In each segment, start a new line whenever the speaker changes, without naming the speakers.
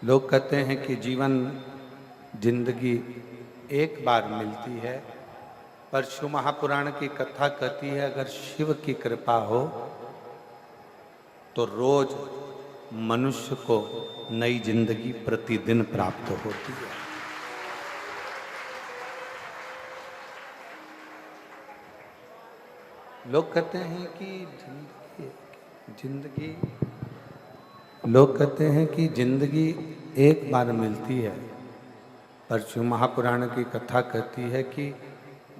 लोग कहते हैं कि जीवन जिंदगी एक बार मिलती है, पर शिव महापुराण की कथा कहती है अगर शिव की कृपा हो तो रोज मनुष्य को नई जिंदगी प्रतिदिन प्राप्त होती है। लोग कहते हैं कि जिंदगी एक बार मिलती है, पर शिव महापुराण की कथा कहती है कि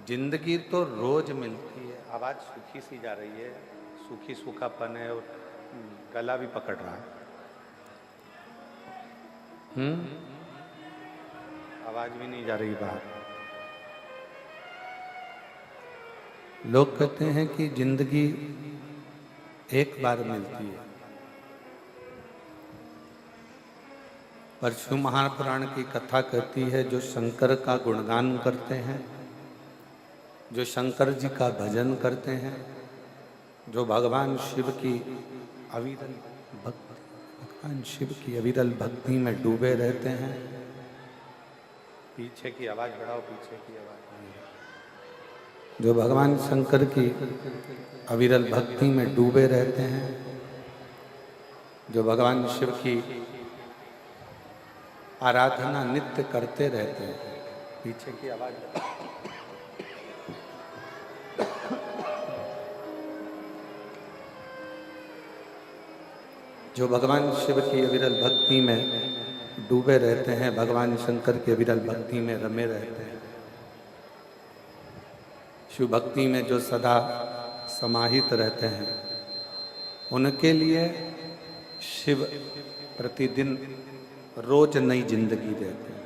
जिंदगी तो रोज मिलती है। आवाज सूखी सी जा रही है, सूखी सूखापन है और गला भी पकड़ रहा है। आवाज भी नहीं जा रही बाहर। लोग कहते हैं कि जिंदगी एक बार मिलती है, पर शिव महापुराण की कथा कहती है जो शंकर का गुणगान करते हैं, जो शंकर जी का भजन करते हैं, जो भगवान शिव की अविरल भक्ति में डूबे रहते हैं। पीछे की आवाज बढ़ाओ, पीछे की आवाज। जो भगवान शंकर की अविरल भक्ति में डूबे रहते हैं, जो भगवान शिव की आराधना नित्य करते रहते हैं। पीछे की आवाज। जो भगवान शिव की अविरल भक्ति में डूबे रहते हैं, भगवान शंकर की अविरल भक्ति में रमे रहते हैं, शिव भक्ति में जो सदा समाहित रहते हैं, उनके लिए शिव प्रतिदिन रोज नई जिंदगी देते हैं।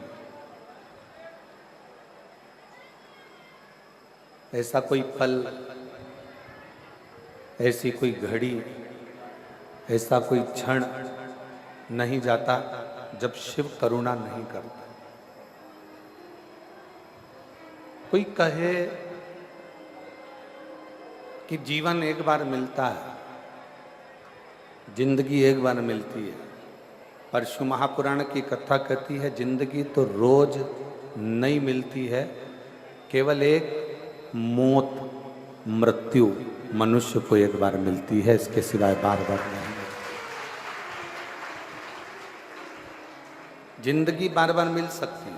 ऐसा कोई पल, ऐसी कोई घड़ी, ऐसा कोई क्षण नहीं जाता जब शिव करुणा नहीं करता। कोई कहे कि जीवन एक बार मिलता है, जिंदगी एक बार मिलती है, पर शिव महापुराण की कथा कहती है जिंदगी तो रोज नई मिलती है। केवल एक मौत, मृत्यु मनुष्य को एक बार मिलती है, इसके सिवाय बार बार नहीं। जिंदगी बार बार मिल सकती है,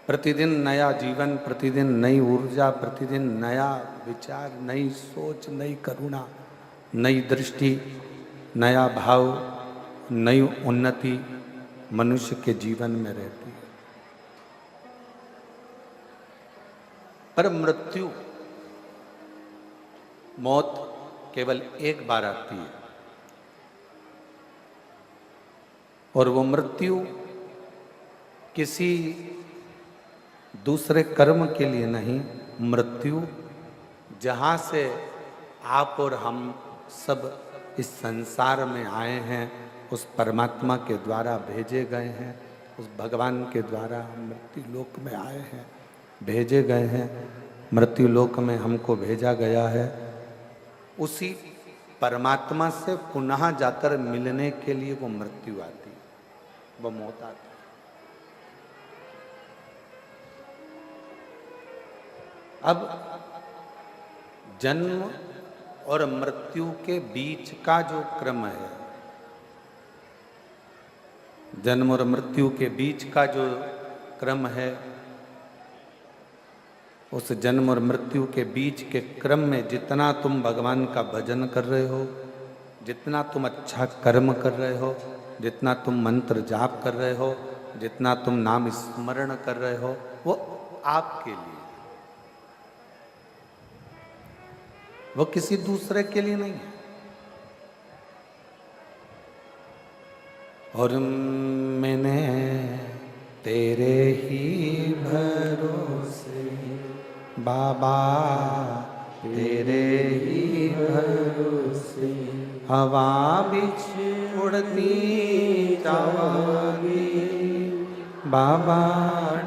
प्रतिदिन नया जीवन, प्रतिदिन नई ऊर्जा, प्रतिदिन नया विचार, नई सोच, नई करुणा, नई दृष्टि, नया भाव, नई उन्नति मनुष्य के जीवन में रहती है। पर मृत्यु, मौत केवल एक बार आती है, और वो मृत्यु किसी दूसरे कर्म के लिए नहीं। मृत्यु जहाँ से आप और हम सब इस संसार में आए हैं, उस परमात्मा के द्वारा भेजे गए हैं, उस भगवान के द्वारा मृत्यु लोक में आए हैं, भेजे गए हैं। मृत्यु लोक में हमको भेजा गया है, उसी परमात्मा से पुनः जाकर मिलने के लिए वो मृत्यु आती है, वो मौत आती है। अब जन्म और मृत्यु के बीच का जो क्रम है, जन्म और मृत्यु के बीच का जो क्रम है, उस जन्म और मृत्यु के बीच के क्रम में जितना तुम भगवान का भजन कर रहे हो, जितना तुम अच्छा कर्म कर रहे हो, जितना तुम मंत्र जाप कर रहे हो, जितना तुम नाम स्मरण कर रहे हो, वो आपके लिए, वो किसी दूसरे के लिए नहीं है। और मैंने तेरे ही भरोसे बाबा, तेरे ही भरोसे हवा बिच उड़ती जावांगी, बाबा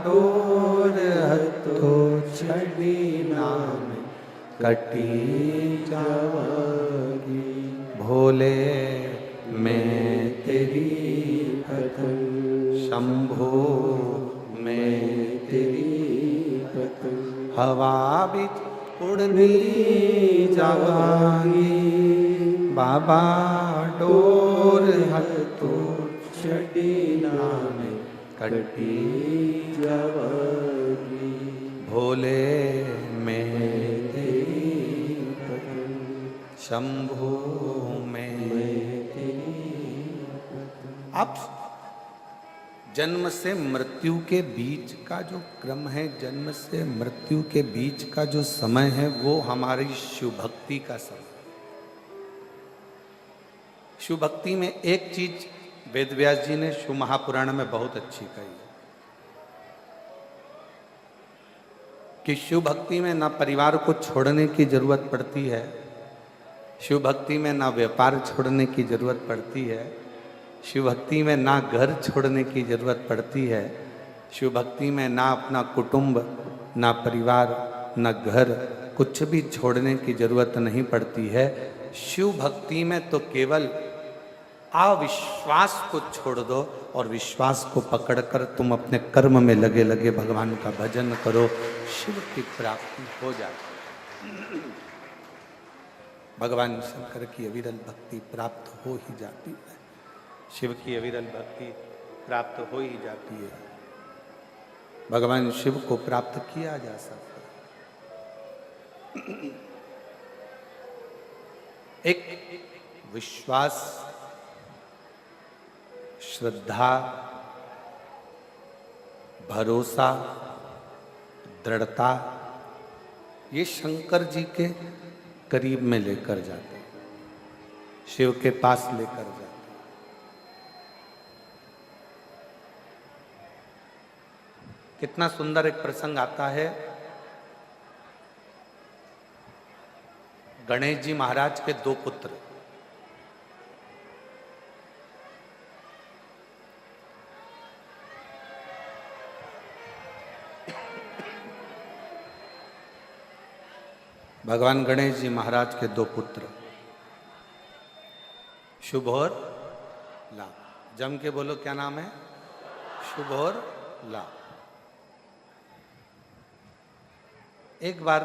डोर हथो छड़ी नाम कटी जावांगी। भोले मैं शंभो मैं तेरी पतंग हवा बिच उड़नी जावांगी बाबा डोर हथो छड़ी नामे कटी जावांगी भोले मैं तेरी पतंग शंभो मैं तेरी पतंग। अब जन्म से मृत्यु के बीच का जो क्रम है, जन्म से मृत्यु के बीच का जो समय है, वो हमारी शिव भक्ति का समय। शिव भक्ति में एक चीज वेद व्यास जी ने शिव महापुराण में बहुत अच्छी कही है कि शिव भक्ति में ना परिवार को छोड़ने की जरूरत पड़ती है, शिव भक्ति में ना व्यापार छोड़ने की जरूरत पड़ती है, शिव भक्ति में ना घर छोड़ने की जरूरत पड़ती है, शिव भक्ति में ना अपना कुटुंब, ना परिवार, ना घर, कुछ भी छोड़ने की जरूरत नहीं पड़ती है। शिव भक्ति में तो केवल अविश्वास को छोड़ दो और विश्वास को पकड़कर तुम अपने कर्म में लगे लगे भगवान का भजन करो, शिव की प्राप्ति हो जाती है। भगवान शंकर की अविरल भक्ति प्राप्त हो ही जाती है, शिव की अविरल भक्ति प्राप्त हो ही जाती है। भगवान शिव को प्राप्त किया जा सकता है। एक विश्वास, श्रद्धा, भरोसा, दृढ़ता, ये शंकर जी के करीब में लेकर जाते हैं, शिव के पास लेकर जाते हैं। कितना सुंदर एक प्रसंग आता है। गणेश जी महाराज के दो पुत्र, भगवान गणेश जी महाराज के दो पुत्र शुभ और लाभ। जम के बोलो क्या नाम है? शुभ और लाभ। एक बार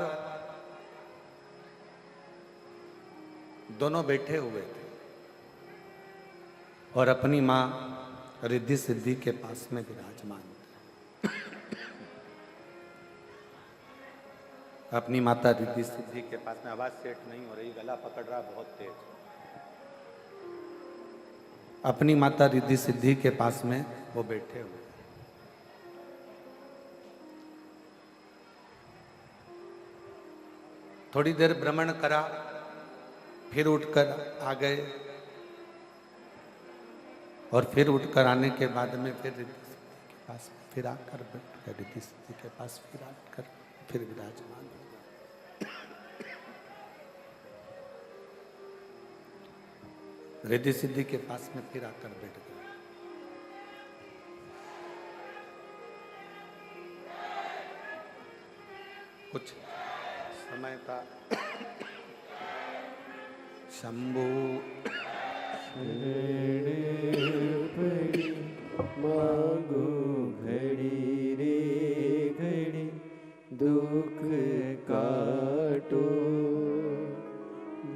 दोनों बैठे हुए थे और अपनी मां रिद्धि सिद्धि के पास में विराजमान थे। अपनी माता रिद्धि सिद्धि के पास में, आवाज सेट नहीं हो रही, गला पकड़ रहा बहुत तेज। अपनी माता रिद्धि सिद्धि के पास में वो बैठे हुए, थोड़ी देर भ्रमण करा, फिर उठकर आ गए और फिर उठकर आने के बाद में फिर रिद्धि सिद्धि के पास फिर आकर बैठ गए, रिद्धि सिद्धि के पास फिर आकर फिर विराजमान हो गए। रिद्धि सिद्धि के पास में फिर आकर बैठ गए। कुछ समय का शंभू
मांगो घड़ी रे घड़ी दुख काटो,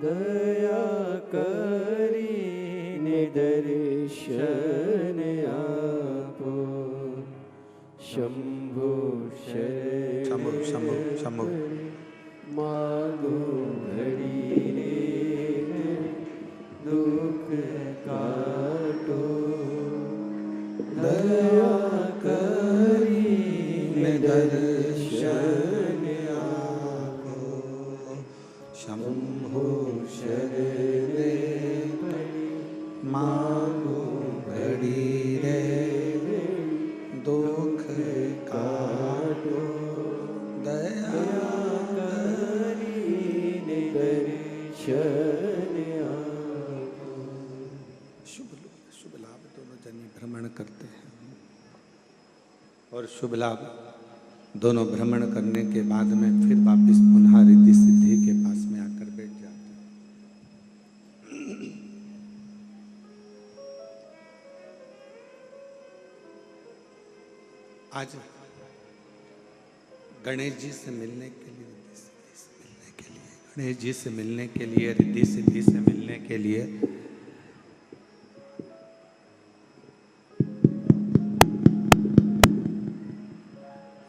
दया करी निदर्शन आपो, शंभो
शंभु शंभु शंभु
मांगो घड़ी रे दुख काटो, दया करी निदर्शन आपो,
शंभु
शरणे
मांगो घड़ी रे दुख काटो, दया शुभ लाभ दोनों जनी भ्रमण करते हैं और शुभ लाभ दोनों भ्रमण करने के बाद में फिर वापस पुनः रिद्धि सिद्धि के पास में आकर बैठ जाते हैं। आज गणेश जी से मिलने के लिए, रिद्धि सिद्धि से मिलने के लिए, गणेश जी से मिलने के लिए, रिद्धि सिद्धि से मिलने के लिए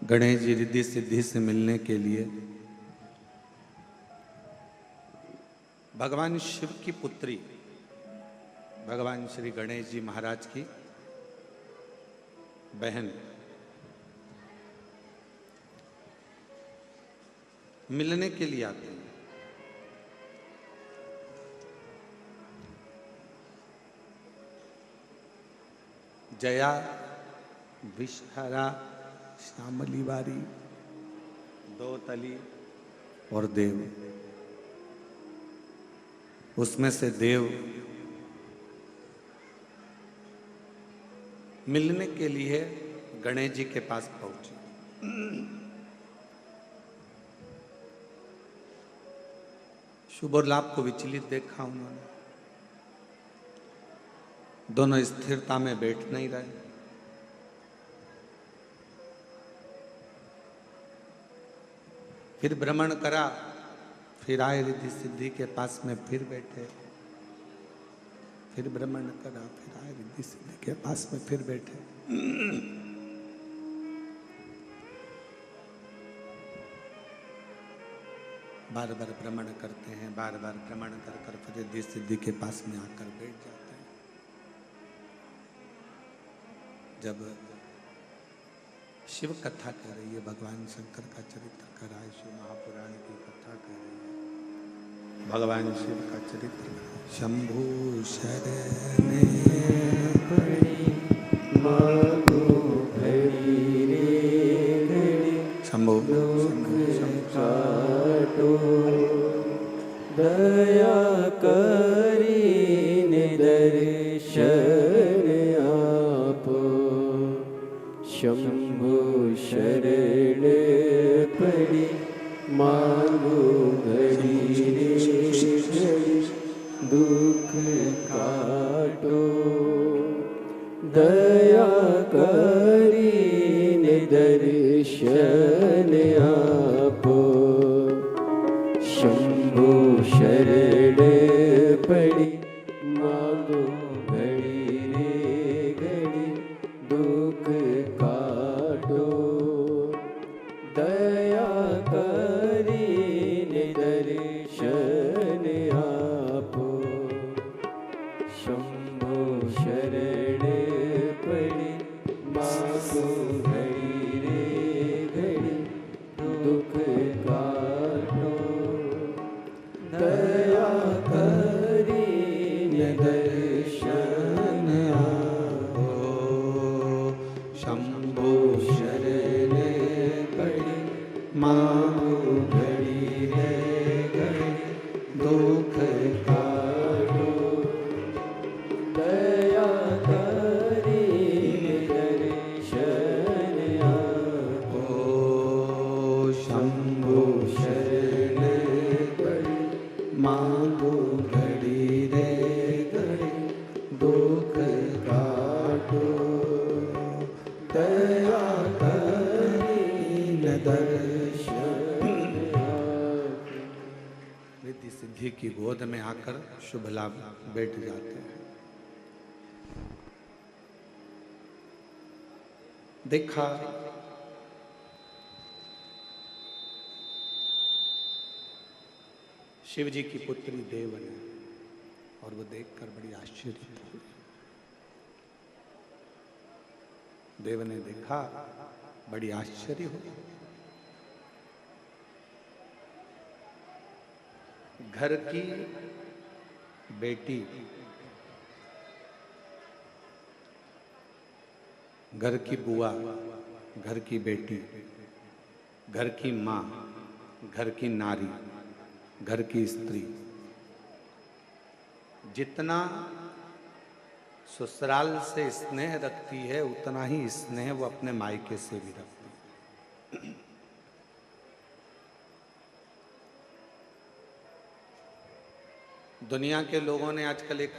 गणेश जी रिद्धि सिद्धि से मिलने के लिए भगवान शिव की पुत्री भगवान श्री गणेश जी महाराज की बहन मिलने के लिए आते हैं। जया विषहरा श्यामली बारी दो तली और देव, उसमें से देव मिलने के लिए गणेश जी के पास पहुंचे। शुभ और लाभ को विचलित देखा उन्होंने, दोनों स्थिरता में बैठ नहीं रहे। फिर भ्रमण करा, फिर आए रिद्धि सिद्धि के पास में, फिर बैठे, फिर भ्रमण करा, फिर आए रिद्धि सिद्धि के पास में, फिर बैठे। बार बार भ्रमण करते हैं, बार बार भ्रमण कर कर फिर रिद्धि सिद्धि के पास में आकर बैठ जाते हैं। जब शिव कथा कह रही है, भगवान शंकर का चरित्र कर रहा है, शिव महापुराण की कथा कर रही है, भगवान शिव का चरित्र। शंभु शरणे
पड़ी मांगो घड़ी रे घड़ी,
शंभु
दुख काटो दया करी ने दर्शन आपो। शंभु शरण पड़ी मांगो घड़ी रे घड़ी, दुख काटो दया करी ने दर्शन आपो। शंभु शरण पड़ी मांगो घड़ी रे घड़ी, दुख काटो दया करी ने दर्शन आपो। शंभु शरण पड़ी मांगो घड़ी रे घड़ी, दुख काटो दया करी ने दर्शन आपो।
शंभु
शरण पड़ी मांगो घड़ी रे घड़ी, दुख काटो दया करी दर्शन आपो। शंभु शरण पड़ी मांगो घड़ी रे घड़ी, दुख काटो दया करी दर्शन आपो।
रिद्धि सिद्धि की गोद में आकर शुभ लाभ बैठ जाते हैं। देखा शिव जी की पुत्री देव ने, और वो देखकर बड़ी आश्चर्य हुई। देव ने देखा, बड़ी आश्चर्य हुई। घर की बेटी, घर की बुआ, घर की बेटी, घर की माँ, घर की नारी, घर की स्त्री, जितना ससुराल से स्नेह रखती है उतना ही स्नेह वो अपने मायके से भी रखती है। दुनिया के लोगों ने आजकल एक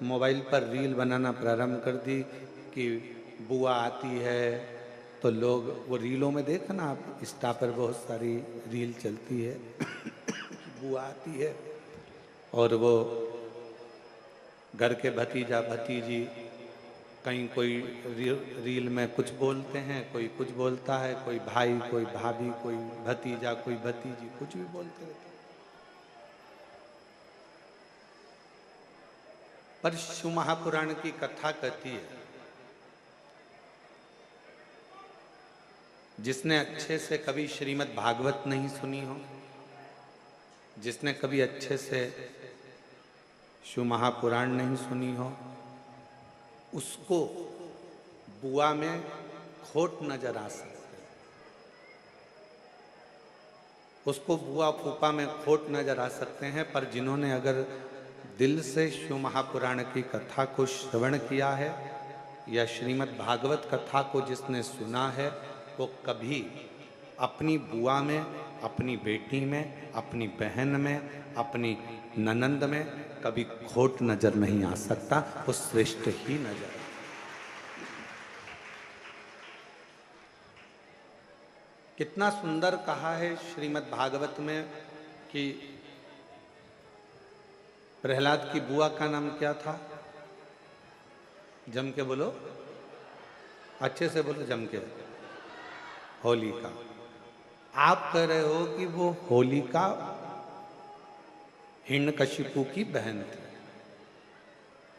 मोबाइल पर रील बनाना प्रारंभ कर दी कि बुआ आती है तो लोग वो रीलों में देखा ना आप, इंस्टा पर बहुत सारी रील चलती है बुआ आती है और वो घर के भतीजा भतीजी कहीं कोई रील में कुछ बोलते हैं, कोई कुछ बोलता है, कोई भाई कोई भाभी कोई भतीजा कोई भतीजी कुछ भी बोलते रहते हैं। पर शिव महापुराण की कथा कहती है, जिसने अच्छे से कभी श्रीमद् भागवत नहीं सुनी हो, जिसने कभी अच्छे से शिव महापुराण नहीं सुनी हो, उसको बुआ में खोट नजर आ सकती है, उसको बुआ फूफा में खोट नजर आ सकते हैं। पर जिन्होंने अगर दिल से शिव महापुराण की कथा को श्रवण किया है या श्रीमद् भागवत कथा को जिसने सुना है, वो कभी अपनी बुआ में, अपनी बेटी में, अपनी बहन में, अपनी ननंद में कभी खोट नजर नहीं आ सकता, वो श्रेष्ठ ही नजर आ। कितना सुंदर कहा है श्रीमद् भागवत में कि प्रहलाद की बुआ का नाम क्या था? जम के बोलो, अच्छे से बोलो, जम के। होलिका। आप कह रहे हो कि वो होलिका हिरण्यकशिपु की बहन थी,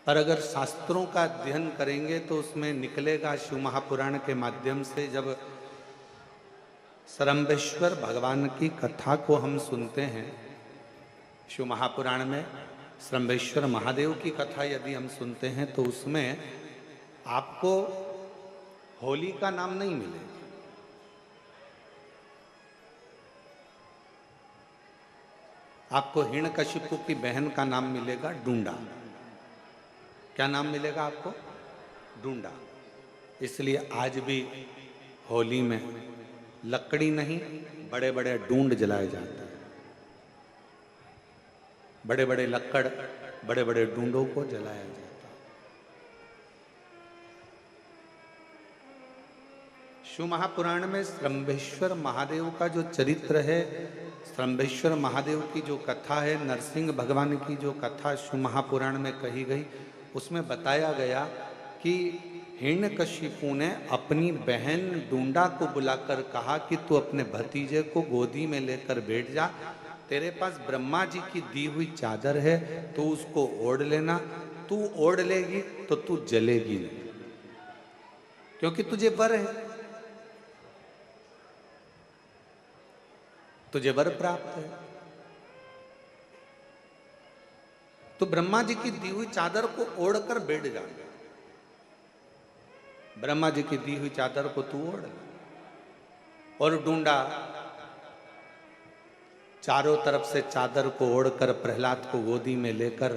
पर अगर शास्त्रों का अध्ययन करेंगे तो उसमें निकलेगा शिव महापुराण के माध्यम से। जब सरम्बेश्वर भगवान की कथा को हम सुनते हैं, शिव महापुराण में सरम्बेश्वर महादेव की कथा यदि हम सुनते हैं तो उसमें आपको होली का नाम नहीं मिलेगा, आपको हिरण्यकशिपु की बहन का नाम मिलेगा डूंडा। क्या नाम मिलेगा आपको? डूंडा। इसलिए आज भी होली में लकड़ी नहीं, बड़े बड़े डूंड जलाए जाते हैं, बड़े बड़े लक्कड़, बड़े बड़े डूंडों को जलाया जाता है। शिव महापुराण में सरम्बेश्वर महादेव का जो चरित्र है, सरम्बेश्वर महादेव की जो कथा है, नरसिंह भगवान की जो कथा शिव महापुराण में कही गई, उसमें बताया गया कि हिरण्यकशिपु ने अपनी बहन डूंडा को बुलाकर कहा कि तू अपने भतीजे को गोदी में लेकर बैठ जा, तेरे पास ब्रह्मा जी की दी हुई चादर है, तू उसको ओढ़ लेना, तू ओढ़ लेगी तो तू जलेगी नहीं, क्योंकि तुझे वर है, तुझे वर प्राप्त है। तो ब्रह्मा जी की दी हुई चादर को ओढ़कर बैठ जा, ब्रह्मा जी की दी हुई चादर को तू ओढ़। और डूंडा चारों तरफ से चादर को ओढ़कर प्रहलाद को गोदी में लेकर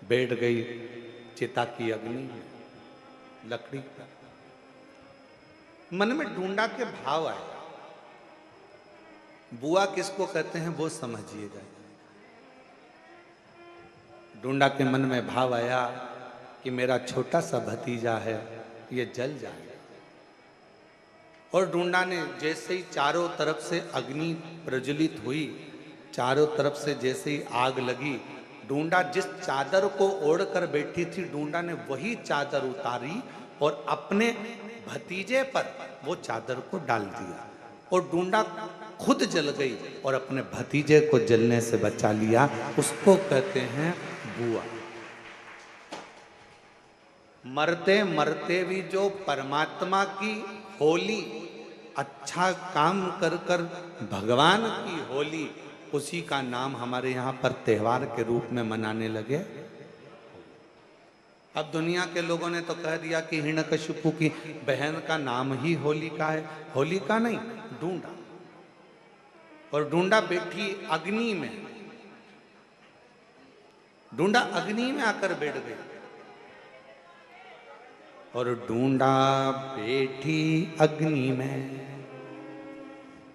बैठ गई चिता की अग्नि में, लकड़ी पर। मन में डूंडा के भाव आए। बुआ किसको कहते हैं वो समझिएगा। डूंडा के मन में भाव आया कि मेरा छोटा सा भतीजा है, ये जल जाएगा। और डूंडा ने जैसे ही चारों तरफ से अग्नि प्रज्वलित हुई, चारों तरफ से जैसे ही आग लगी, डूंडा जिस चादर को ओढ़कर बैठी थी, डूंडा ने वही चादर उतारी और अपने भतीजे पर वो चादर को डाल दिया, और डूंडा खुद जल गई और अपने भतीजे को जलने से बचा लिया। उसको कहते हैं बुआ। मरते मरते भी जो परमात्मा की होली, अच्छा काम कर कर भगवान की होली, उसी का नाम हमारे यहाँ पर त्योहार के रूप में मनाने लगे। अब दुनिया के लोगों ने तो कह दिया कि हिरण्यकशिपु की बहन का नाम ही होलिका है। होलिका नहीं, डूंडा। और डूंडा बैठी अग्नि में, डूंडा अग्नि में आकर बैठ गई। और डूंडा बैठी अग्नि में,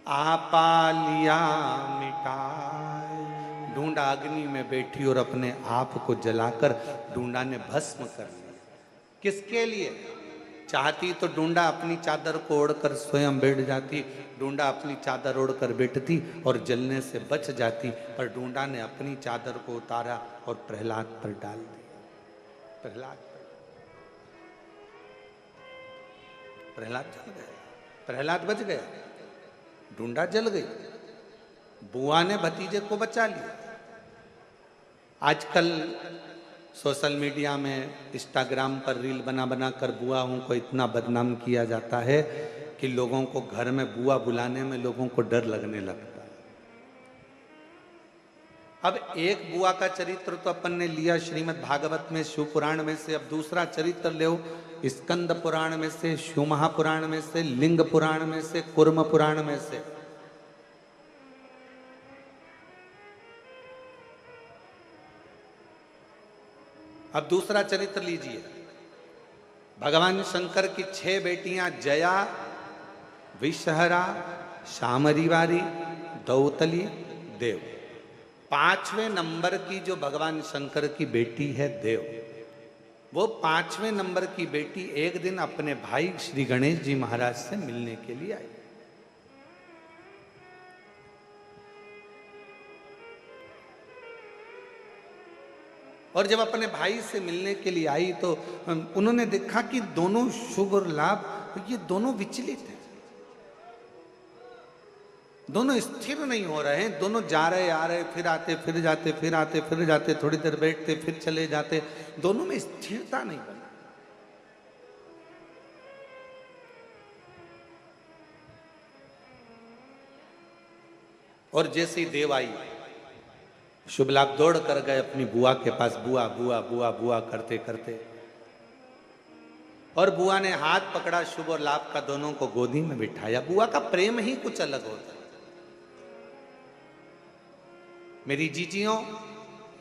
आपा लिया मिटाए। डूंडा अग्नि में बैठी और अपने आप को जलाकर डूंडा ने भस्म कर लिया। किसके लिए? चाहती तो डूंडा अपनी चादर को ओढ़कर स्वयं बैठ जाती, डूंडा अपनी चादर ओढ़कर बैठती और जलने से बच जाती, पर डूंडा ने अपनी चादर को उतारा और प्रहलाद पर डाल दिया। प्रहलाद जल गया, प्रहलाद बच गया, डूंडा जल गई, बुआ ने भतीजे को बचा लिया। आजकल सोशल मीडिया में, इंस्टाग्राम पर रील बना बना कर बुआओं को इतना बदनाम किया जाता है कि लोगों को घर में बुआ बुलाने में लोगों को डर लगने लगता है। अब एक बुआ का चरित्र तो अपन ने लिया श्रीमद् भागवत में, शिव पुराण में से, अब दूसरा चरित्र ले स्कंद पुराण में से, शिव महापुराण में से, लिंग पुराण में से, कुर्म पुराण में से। अब दूसरा चरित्र लीजिए, भगवान शंकर की 6 बेटियां जया, विषहरा, शामरीवारी, दौतली, देव। 5वें नंबर की जो भगवान शंकर की बेटी है देव, वो 5वें नंबर की बेटी एक दिन अपने भाई श्री गणेश जी महाराज से मिलने के लिए आई। और जब अपने भाई से मिलने के लिए आई तो उन्होंने देखा कि दोनों शुभ और लाभ ये दोनों विचलित हैं, दोनों स्थिर नहीं हो रहे हैं, दोनों जा रहे आ रहे, फिर आते फिर जाते, फिर आते फिर जाते, थोड़ी देर बैठते फिर चले जाते, दोनों में स्थिरता नहीं बना। और जैसे ही देव आई, शुभ लाभ दौड़ कर गए अपनी बुआ के पास, बुआ बुआ बुआ बुआ करते करते, और बुआ ने हाथ पकड़ा शुभ और लाभ का, दोनों को गोदी में बिठाया। बुआ का प्रेम ही कुछ अलग होता है। मेरी जीजियों,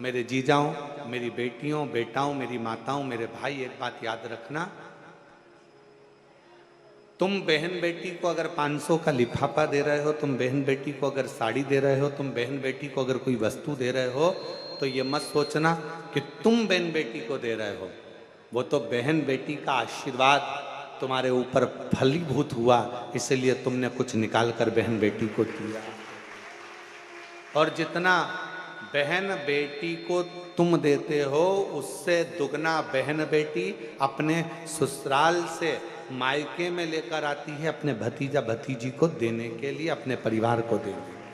मेरे जीजाओं, मेरी बेटियों, बेटाओं, मेरी माताओं, मेरे भाई, एक बात याद रखना, तुम बहन बेटी को अगर 500 का लिफाफा दे रहे हो, तुम बहन बेटी को अगर साड़ी दे रहे हो, तुम बहन बेटी को अगर कोई वस्तु दे रहे हो, तो ये मत सोचना कि तुम बहन बेटी को दे रहे हो, वो तो बहन बेटी का आशीर्वाद तुम्हारे ऊपर फलीभूत हुआ, इसलिए तुमने कुछ निकाल कर बहन बेटी को दिया। और जितना बहन बेटी को तुम देते हो, उससे दुगना बहन बेटी अपने ससुराल से मायके में लेकर आती है अपने भतीजा भतीजी को देने के लिए, अपने परिवार को देने के लिए।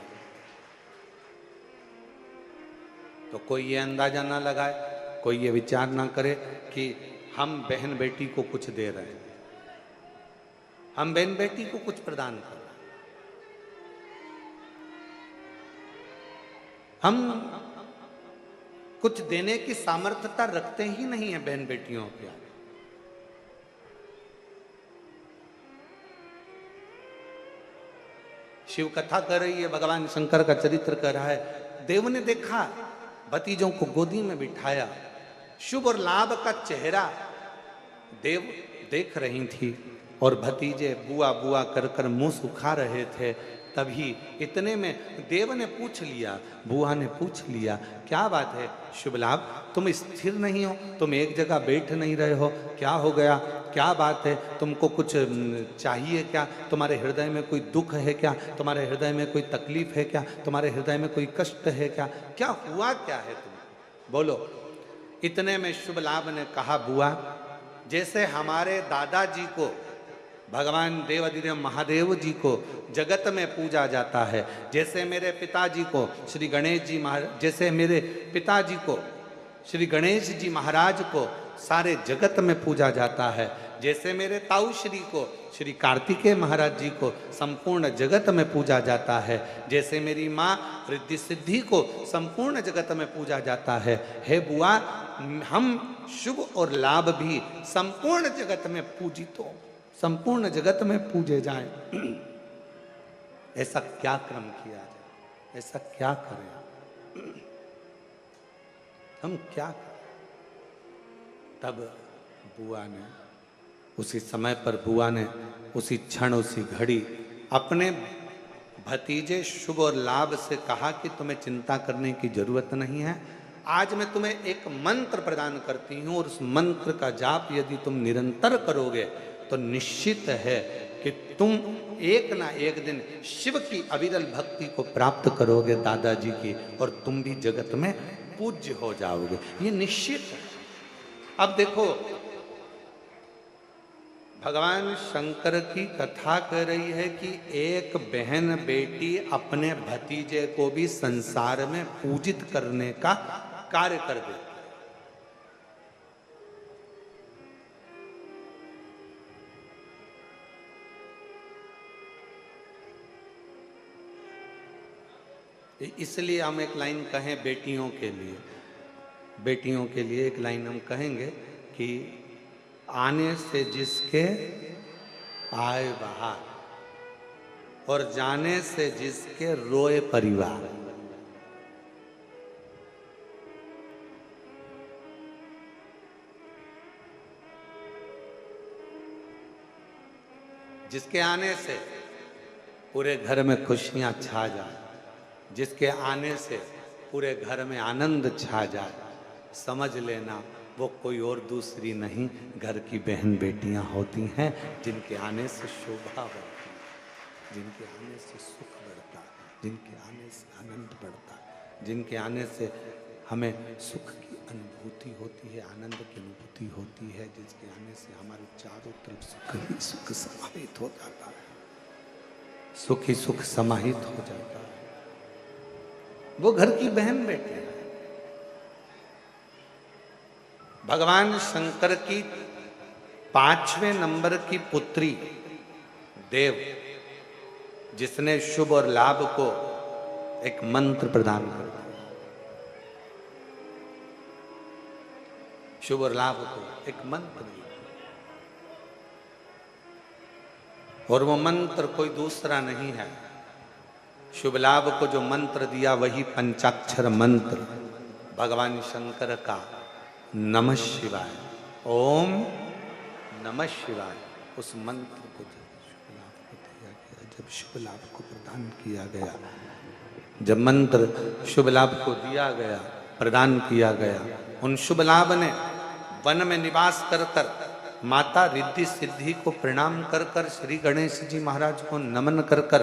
तो कोई ये अंदाजा ना लगाए, कोई ये विचार ना करे कि हम बहन बेटी को कुछ दे रहे हैं, हम बहन बेटी को कुछ प्रदान कर रहे हैं। हम कुछ देने की सामर्थ्यता रखते ही नहीं है बहन बेटियों के आगे। शिव कथा कर रही है, भगवान शंकर का चरित्र कर रहा है। देव ने देखा, भतीजों को गोदी में बिठाया, शुभ और लाभ का चेहरा देव देख रही थी, और भतीजे बुआ बुआ कर कर मुंह सुखा रहे थे। तभी इतने में देव ने पूछ लिया, बुआ ने पूछ लिया, क्या बात है शुभ लाभ, तुम स्थिर नहीं हो, तुम एक जगह बैठ नहीं रहे हो, क्या हो गया, क्या बात है, तुमको कुछ चाहिए क्या, तुम्हारे हृदय में कोई दुख है क्या, तुम्हारे हृदय में कोई तकलीफ है क्या, तुम्हारे हृदय में कोई कष्ट है क्या, क्या हुआ क्या है तुम बोलो। इतने में शुभ लाभ ने कहा, बुआ जैसे हमारे दादाजी को, भगवान देवाधिदेव महादेव जी को जगत में पूजा जाता है, जैसे मेरे पिताजी को श्री गणेश जी महाराज, जैसे मेरे पिताजी को श्री गणेश जी महाराज को सारे जगत में पूजा जाता है, जैसे मेरे ताऊ श्री को श्री कार्तिकेय महाराज जी को संपूर्ण जगत में पूजा जाता है, जैसे मेरी माँ रिद्धि सिद्धि को संपूर्ण जगत में पूजा जाता है, हे बुआ हम शुभ और लाभ भी संपूर्ण जगत में पूजित हो, संपूर्ण जगत में पूजे जाएं। ऐसा क्या क्रम किया जाए, ऐसा क्या करें, हम क्या करें। तब बुआ ने उसी समय पर, बुआ ने उसी क्षण उसी घड़ी अपने भतीजे शुभ और लाभ से कहा कि तुम्हें चिंता करने की जरूरत नहीं है, आज मैं तुम्हें एक मंत्र प्रदान करती हूँ, और उस मंत्र का जाप यदि तुम निरंतर करोगे तो निश्चित है कि तुम एक ना एक दिन शिव की अविरल भक्ति को प्राप्त करोगे दादाजी की, और तुम भी जगत में पूज्य हो जाओगे, ये निश्चित है। अब देखो, भगवान शंकर की कथा कह रही है कि एक बहन बेटी अपने भतीजे को भी संसार में पूजित करने का कार्य कर देती है। इसलिए हम एक लाइन कहें बेटियों के लिए, बेटियों के लिए एक लाइन हम कहेंगे कि आने से जिसके आए बाहर, और जाने से जिसके रोए परिवार। जिसके आने से पूरे घर में खुशियां छा जाए, जिसके आने से पूरे घर में आनंद छा जाए, समझ लेना वो कोई और दूसरी नहीं, घर की बहन बेटियां होती हैं, जिनके आने से शोभा बढ़ती है, जिनके आने से सुख बढ़ता है, जिनके आने से आनंद बढ़ता है, जिनके आने से हमें सुख की अनुभूति होती है, आनंद की अनुभूति होती है, जिसके आने से हमारे चारों तरफ सुख ही सुख समाहित हो जाता है, सुख ही सुख समाहित हो जाता है। वो घर की बहन बेटी है। भगवान शंकर की 5वें नंबर की पुत्री देव, जिसने शुभ और लाभ को एक मंत्र प्रदान कर दिया, शुभ और लाभ को एक मंत्र दिया, और वो मंत्र कोई दूसरा नहीं है। शुभ लाभ को जो मंत्र दिया वही पंचाक्षर मंत्र भगवान शंकर का नमः शिवाय, ओम नमः शिवाय। उस मंत्र को जब शुभ लाभ को प्रदान किया गया, जब मंत्र शुभ लाभ को दिया गया, प्रदान किया गया, उन शुभ लाभ ने वन में निवास कर कर माता रिद्धि सिद्धि को प्रणाम कर कर, श्री गणेश जी महाराज को नमन कर कर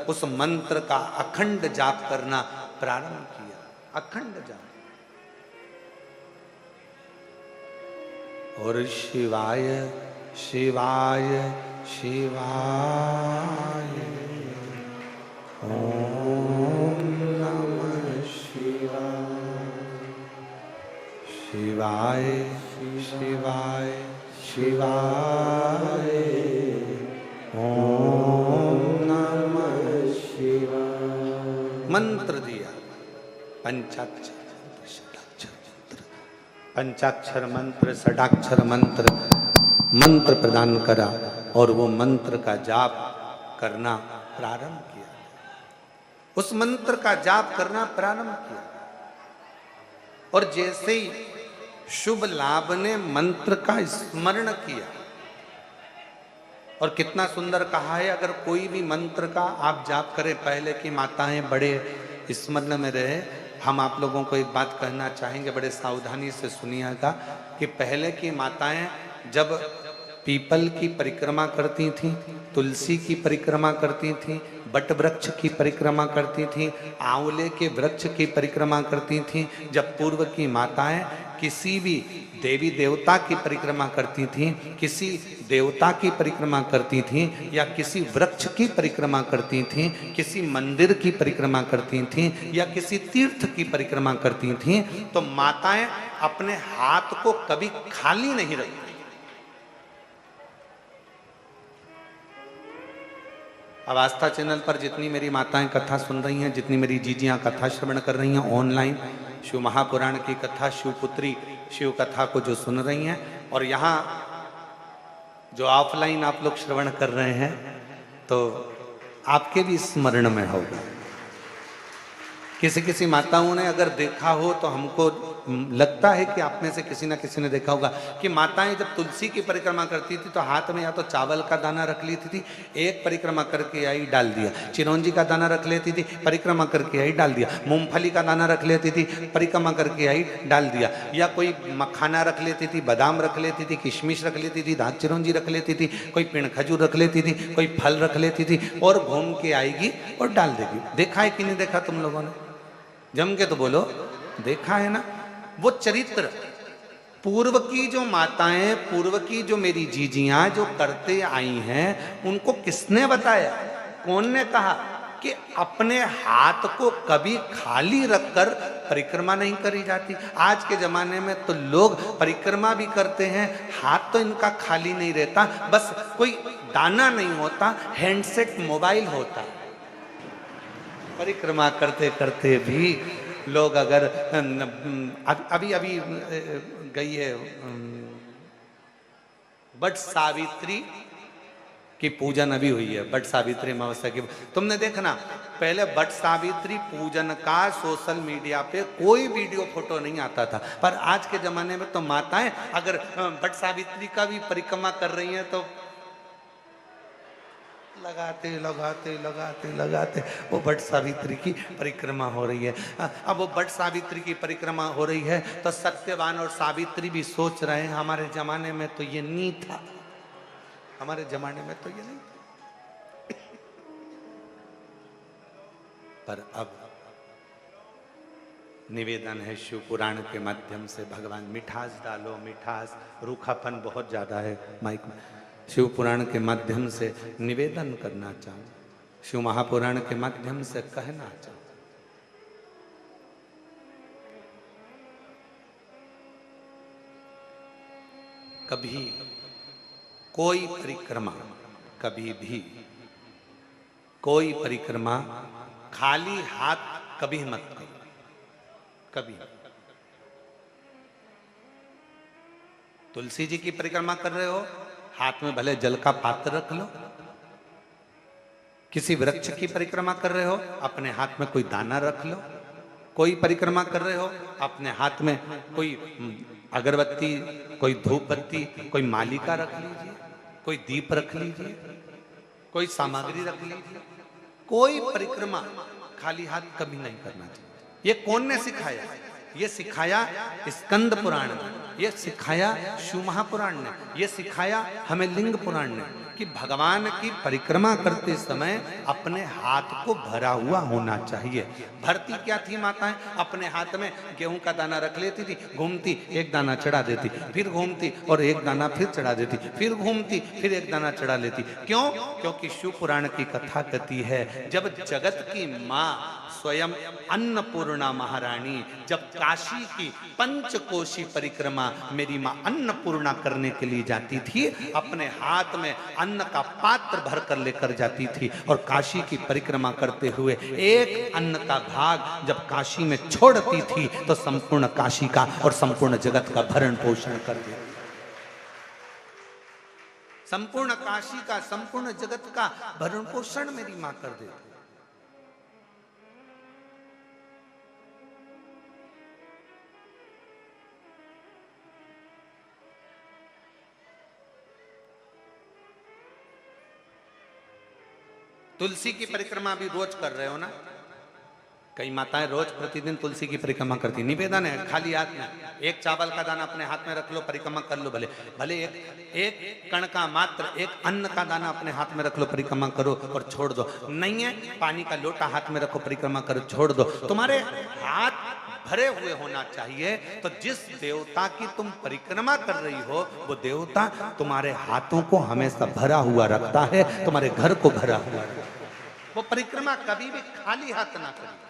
उस मंत्र का अखंड जाप करना प्रारंभ किया। अखंड जाप। और शिवाय शिवाय शिवाय ओम नमः शिवाय, शिवाय शिवाय शिवाय ओम नमः शिवाय। मंत्र दिया, पंचाक्षर मंत्र, षडाक्षर मंत्र, पंचाक्षर मंत्र, षडाक्षर मंत्र, मंत्र प्रदान करा और वो मंत्र का जाप करना प्रारंभ किया। उस मंत्र का जाप करना प्रारंभ किया और जैसे ही शुभ लाभ ने मंत्र का स्मरण किया, और कितना सुंदर कहा है, अगर कोई भी मंत्र का आप जाप करें, पहले की माताएं बड़े स्मरण में रहे। हम आप लोगों को एक बात कहना चाहेंगे, बड़े सावधानी से सुनिएगा, कि पहले की माताएं जब पीपल की परिक्रमा करती थीं, तुलसी की परिक्रमा करती थीं, बट वृक्ष की परिक्रमा करती थीं, आंवले के वृक्ष की परिक्रमा करती थीं, जब पूर्व की माताएं किसी भी देवी देवता की परिक्रमा करती थीं, किसी देवता की परिक्रमा करती थीं, या किसी वृक्ष की परिक्रमा करती थीं, किसी मंदिर की परिक्रमा करती थीं, या किसी तीर्थ की परिक्रमा करती थीं, तो माताएं अपने हाथ को कभी खाली नहीं रखती। अब आस्था चैनल पर जितनी मेरी माताएं कथा सुन रही हैं, जितनी मेरी जीजियां कथा श्रवण कर रही हैं ऑनलाइन, शिव महापुराण की कथा, शिवपुत्री शिव कथा को जो सुन रही हैं, और यहाँ जो ऑफलाइन आप लोग श्रवण कर रहे हैं, तो आपके भी स्मरण में होगा किसी किसी माताओं ने अगर देखा हो तो हमको लगता है कि आप में से किसी ना किसी ने देखा होगा कि माताएं जब तुलसी की परिक्रमा करती थी तो हाथ में या तो चावल का दाना रख लेती थी, एक परिक्रमा करके आई डाल दिया, चिरौंजी का दाना रख लेती थी, परिक्रमा करके आई डाल दिया, मूंगफली का दाना रख लेती थी, परिक्रमा करके आई डाल दिया, या कोई मखाना रख लेती थी, बादाम रख लेती थी, किशमिश रख लेती थी, दांत चिरौंजी रख लेती थी, कोई पेड़ खजूर रख लेती थी, कोई फल रख लेती थी और घूम के आएगी और डाल देगी। देखा है कि नहीं देखा तुम लोगों ने? जम के तो बोलो, देखा है ना? वो चरित्र पूर्व की जो माताएं, पूर्व की जो मेरी जीजियां जो करते आई हैं, उनको किसने बताया? कौन ने कहा कि अपने हाथ को कभी खाली रखकर परिक्रमा नहीं करी जाती? आज के जमाने में तो लोग परिक्रमा भी करते हैं, हाथ तो इनका खाली नहीं रहता, बस कोई दाना नहीं होता, हैंडसेट मोबाइल होता। परिक्रमा करते करते भी लोग अगर अभी अभी गई है बट सावित्री की पूजन अभी हुई है, बट सावित्री अमावस्या की। तुमने देखना पहले बट सावित्री पूजन का सोशल मीडिया पे कोई वीडियो फोटो नहीं आता था, पर आज के जमाने में तो माताएं अगर बट सावित्री का भी परिक्रमा कर रही हैं तो लगाते लगाते लगाते लगाते वो बट सावित्री की परिक्रमा हो रही है। अब वो बट सावित्री की परिक्रमा हो रही है तो सत्यवान और सावित्री भी सोच रहे हैं हमारे जमाने में तो ये नहीं था, हमारे जमाने में तो ये नहीं था। पर अब निवेदन है शिव पुराण के माध्यम से, भगवान मिठास डालो, मिठास, रूखापन बहुत ज्यादा है माइक में। शिव पुराण के माध्यम से निवेदन करना चाहूं, शिव महापुराण के माध्यम से कहना चाहूं, कभी कोई परिक्रमा, कभी भी कोई परिक्रमा खाली हाथ कभी मत करो, कभी। तुलसी जी की परिक्रमा कर रहे हो, हाथ में भले जल का पात्र रख लो। किसी वृक्ष की परिक्रमा कर रहे हो, अपने हाथ में कोई दाना रख लो। कोई परिक्रमा कर रहे हो, अपने हाथ में कोई अगरबत्ती, कोई धूप बत्ती, कोई मालिका रख लीजिए, कोई दीप रख लीजिए, कोई सामग्री रख लीजिए। कोई परिक्रमा खाली हाथ कभी नहीं करना चाहिए। ये कौन ने सिखाया? ये सिखाया स्कंद पुराण ने, ये सिखाया शिव महापुराण ने, ये सिखाया हमें लिंग पुराण ने कि भगवान की परिक्रमा करते समय अपने हाथ को भरा हुआ होना चाहिए। भरती क्या थी माताएं? अपने हाथ में गेहूं का दाना रख लेती थी, घूमती एक दाना चढ़ा देती, फिर घूमती और एक दाना फिर चढ़ा देती, फिर घूमती फिर एक दाना चढ़ा लेती। क्यों? क्योंकि शिव पुराण की कथा कहती है जब जगत की माँ स्वयं अन्नपूर्णा महारानी जब काशी की पंचकोशी परिक्रमा मेरी माँ अन्नपूर्णा करने के लिए जाती थी, अपने हाथ में अन्न का पात्र भर कर लेकर जाती थी और काशी की परिक्रमा करते हुए एक अन्न का भाग जब काशी में छोड़ती थी तो संपूर्ण काशी का और संपूर्ण जगत का भरण पोषण कर देती। संपूर्ण काशी का, संपूर्ण जगत का भरण पोषण मेरी मां कर देती। तुलसी की परिक्रमा भी रोज कर रहे हो ना? कई माताएं रोज प्रतिदिन तुलसी की परिक्रमा करती। निवेदन है खाली हाथ में एक चावल का दाना अपने हाथ में रख लो, परिक्रमा कर लो। भले भले एक कण का मात्र एक अन्न का दाना अपने हाथ में रख लो, परिक्रमा करो और छोड़ दो। नहीं है पानी का लोटा हाथ में रखो, परिक्रमा करो, छोड़ दो। तुम्हारे हाथ भरे हुए होना चाहिए। तो जिस देवता की तुम परिक्रमा कर रही हो वो देवता तुम्हारे हाथों को हमेशा भरा हुआ रखता है, तुम्हारे घर को भरा हुआ रखता है। वो परिक्रमा कभी भी खाली हाथ ना करिए।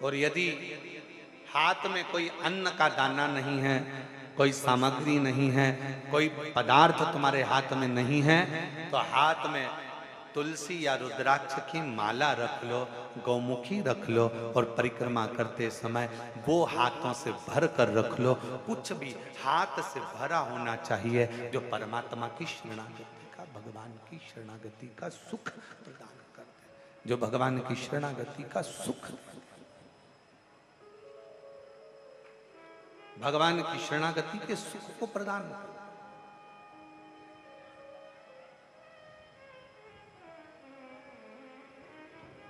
और यदि हाथ में कोई अन्न का दाना नहीं है, कोई सामग्री नहीं है, कोई पदार्थ तुम्हारे हाथ में नहीं है, तो हाथ में तुलसी या रुद्राक्ष की माला रख लो, गौमुखी रख लो और परिक्रमा करते समय वो हाथों से भर कर रख लो। कुछ भी हाथ से भरा होना चाहिए जो परमात्मा की शरणागति का, भगवान की शरणागति का सुख प्रदान करते हैं, जो भगवान की शरणागति का सुख, भगवान की शरणागति के सुख को प्रदान करते।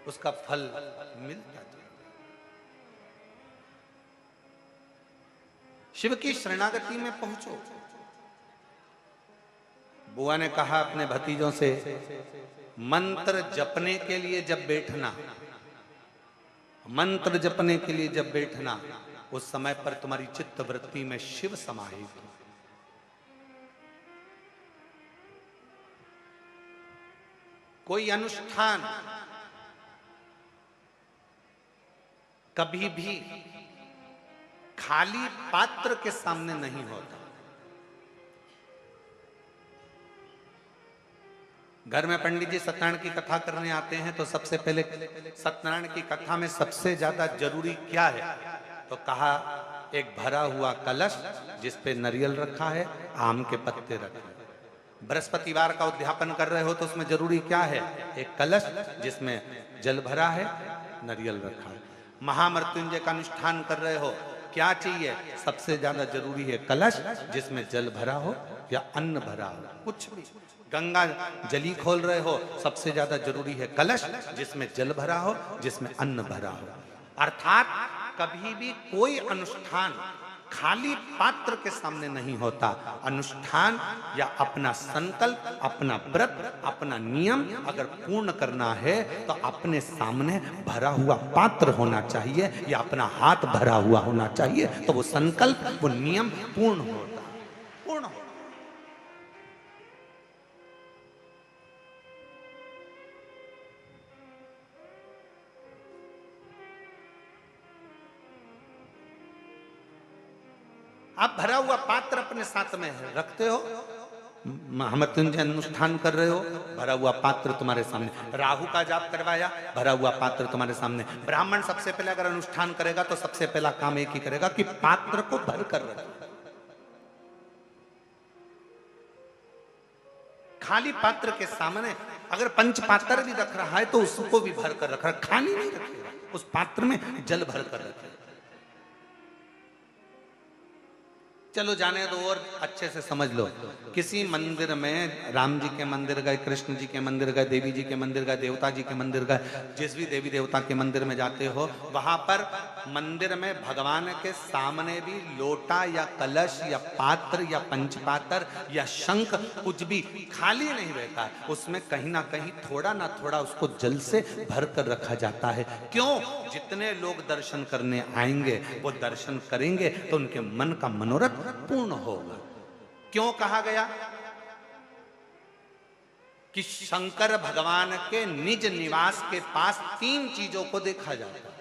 उसका फल मिलता है। शिव की शरणागति में पहुंचो। बुआ ने कहा अपने भतीजों से, मंत्र जपने के लिए जब बैठना, मंत्र जपने के लिए जब बैठना, उस समय पर तुम्हारी चित्त वृत्ति में शिव समाहित हो। कोई अनुष्ठान कभी भी खाली पात्र के सामने नहीं होता। घर में पंडित जी सत्यनारायण की कथा करने आते हैं तो सबसे पहले सत्यनारायण की कथा में सबसे ज्यादा जरूरी क्या है, तो कहा एक भरा हुआ कलश जिस पे नारियल रखा है, आम के पत्ते रखे हैं। बृहस्पतिवार का उद्यापन कर रहे हो तो उसमें जरूरी क्या है, एक कलश जिसमें जल भरा है, नारियल रखा है। महामृत्युंजय का अनुष्ठान कर रहे हो, क्या चाहिए, सबसे ज्यादा जरूरी है कलश जिसमें जल भरा हो या अन्न भरा हो, कुछ भी। गंगा जली खोल रहे हो, सबसे ज्यादा जरूरी है कलश जिसमें जल भरा हो, जिसमें अन्न भरा हो। अर्थात कभी भी कोई अनुष्ठान खाली पात्र के सामने नहीं होता। अनुष्ठान या अपना संकल्प, अपना व्रत, अपना नियम अगर पूर्ण करना है तो अपने सामने भरा हुआ पात्र होना चाहिए या अपना हाथ भरा हुआ होना चाहिए, तो वो संकल्प, वो नियम पूर्ण होता, पूर्ण होता। आप भरा हुआ पात्र अपने साथ में रखते हो, महामृत्युंजय अनुष्ठान कर रहे हो, भरा हुआ पात्र तुम्हारे सामने। राहु का जाप करवाया, भरा हुआ पात्र तुम्हारे सामने। ब्राह्मण सबसे पहले अगर अनुष्ठान करेगा तो सबसे पहला काम एक ही करेगा कि पात्र को भर कर रखे। खाली पात्र के सामने अगर पंच पात्र भी रख रहा है तो उसको भी भर कर रख रहा है, खाली नहीं रखेगा, उस पात्र में जल भर कर रखेगा। चलो जाने दो और अच्छे से समझ लो। किसी मंदिर में, राम जी के मंदिर गए, कृष्ण जी के मंदिर गए, देवी जी के मंदिर गए, देवता जी के मंदिर गए, जिस भी देवी देवता के मंदिर में जाते हो, वहां पर मंदिर में भगवान के सामने भी लोटा या कलश या पात्र या पंचपात्र या शंख कुछ भी खाली नहीं रहता है। उसमें कहीं ना कहीं थोड़ा ना थोड़ा उसको जल से भर कर रखा जाता है। क्यों? जितने लोग दर्शन करने आएंगे वो दर्शन करेंगे तो उनके मन का मनोरथ पूर्ण होगा। क्यों कहा गया कि शंकर भगवान के निज निवास के पास 3 चीजों को देखा जाता है।